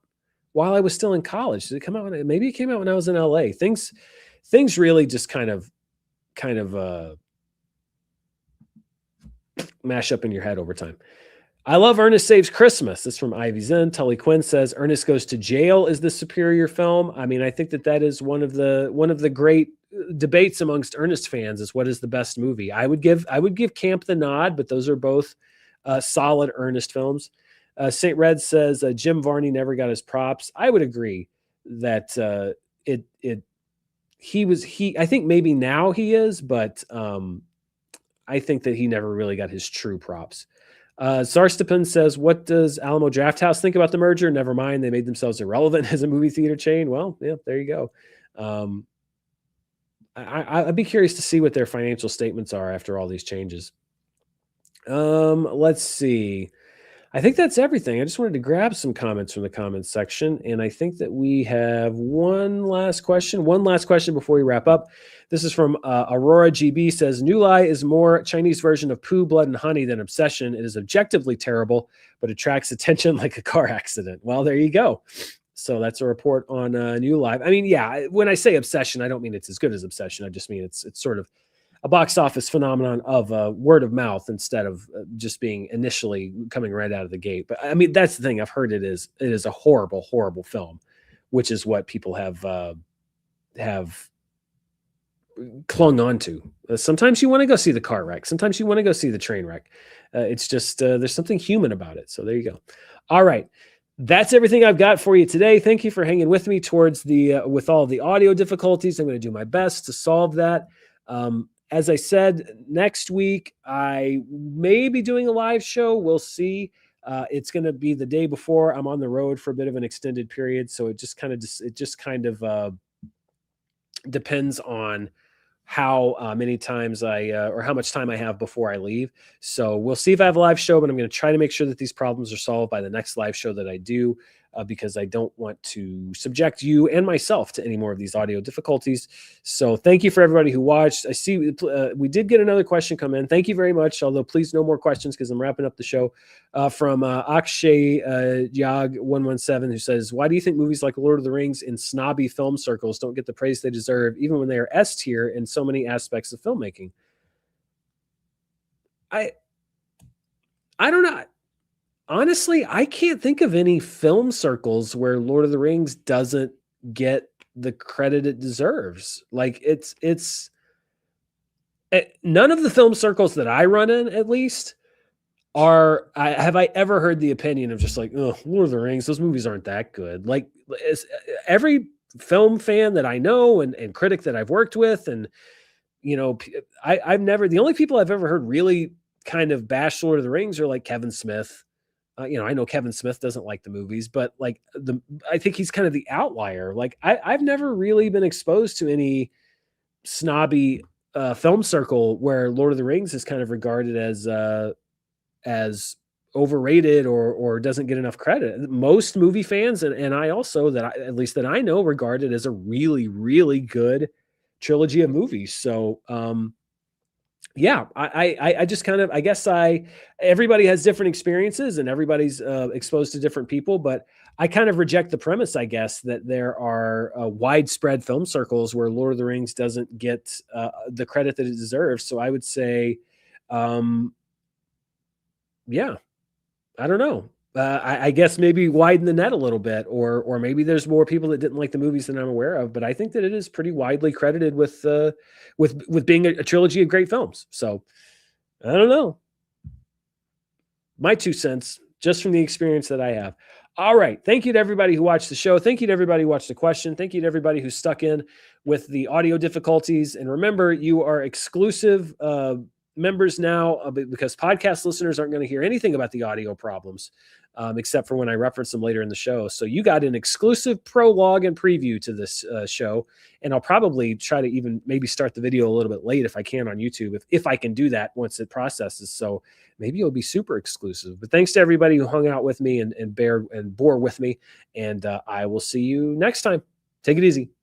while I was still in college. Did it come out? Maybe it came out when I was in LA. Things really just kind of mash up in your head over time. I love Ernest Saves Christmas. This is from Ivy Zen. Tully Quinn says Ernest Goes to Jail is the superior film. I mean, I think that is one of the great debates amongst Ernest fans is what is the best movie. I would give Camp the nod, but those are both solid Ernest films. St. Red says Jim Varney never got his props. I would agree that I think maybe now he is, but I think that he never really got his true props. Zarstepin says, what does Alamo Drafthouse think about the merger? Never mind. They made themselves irrelevant as a movie theater chain. Well, yeah, there you go. I'd be curious to see what their financial statements are after all these changes. Let's see. I think that's everything. I just wanted to grab some comments from the comments section. And I think that we have one last question before we wrap up. This is from Aurora GB says, New Lie is more Chinese version of Poo, Blood, and Honey than Obsession. It is objectively terrible, but attracts attention like a car accident. Well, there you go. So that's a report on New Lie. I mean, yeah, when I say Obsession, I don't mean it's as good as Obsession. I just mean it's sort of a box office phenomenon of word of mouth instead of just being initially coming right out of the gate. But I mean, that's the thing. I've heard it is a horrible, horrible film, which is what people have clung on to. Sometimes you want to go see the car wreck. Sometimes you want to go see the train wreck. It's just there's something human about it. So there you go. All right. That's everything I've got for you today. Thank you for hanging with me with all the audio difficulties. I'm going to do my best to solve that. As I said, next week, I may be doing a live show. We'll see. It's going to be the day before I'm on the road for a bit of an extended period. So it just kind of depends on how many times or how much time I have before I leave. So we'll see if I have a live show, but I'm going to try to make sure that these problems are solved by the next live show that I do. Because I don't want to subject you and myself to any more of these audio difficulties. So thank you for everybody who watched. I see we did get another question come in. Thank you very much. Although please no more questions because I'm wrapping up the show. From Akshay Yag 117 who says, why do you think movies like Lord of the Rings in snobby film circles don't get the praise they deserve, even when they are S tier in so many aspects of filmmaking? I don't know. Honestly, I can't think of any film circles where Lord of the Rings doesn't get the credit it deserves. Like it's none of the film circles that I run in, at least, have I ever heard the opinion of just like, oh, Lord of the Rings, those movies aren't that good. Like every film fan that I know and critic that I've worked with, and I've never, the only people I've ever heard really kind of bash Lord of the Rings are like Kevin Smith I know Kevin Smith doesn't like the movies, but like I think he's kind of the outlier. Like I've never really been exposed to any snobby film circle where Lord of the Rings is kind of regarded as overrated or doesn't get enough credit. Most movie fans and I also at least that I know regard it as a really, really good trilogy of movies. So yeah, I just kind of, I guess everybody has different experiences and everybody's exposed to different people, but I kind of reject the premise, I guess, that there are widespread film circles where Lord of the Rings doesn't get the credit that it deserves. So I would say, yeah, I don't know. I guess maybe widen the net a little bit, or maybe there's more people that didn't like the movies than I'm aware of. But I think that it is pretty widely credited with being a trilogy of great films. So I don't know. My 2 cents, just from the experience that I have. All right. Thank you to everybody who watched the show. Thank you to everybody who watched the question. Thank you to everybody who stuck in with the audio difficulties. And remember, you are exclusive members now because podcast listeners aren't going to hear anything about the audio problems except for when I reference them later in the show. So you got an exclusive prologue and preview to this show. And I'll probably try to even maybe start the video a little bit late if I can on YouTube, if I can do that once it processes. So maybe it'll be super exclusive. But thanks to everybody who hung out with me and bore with me. And I will see you next time. Take it easy.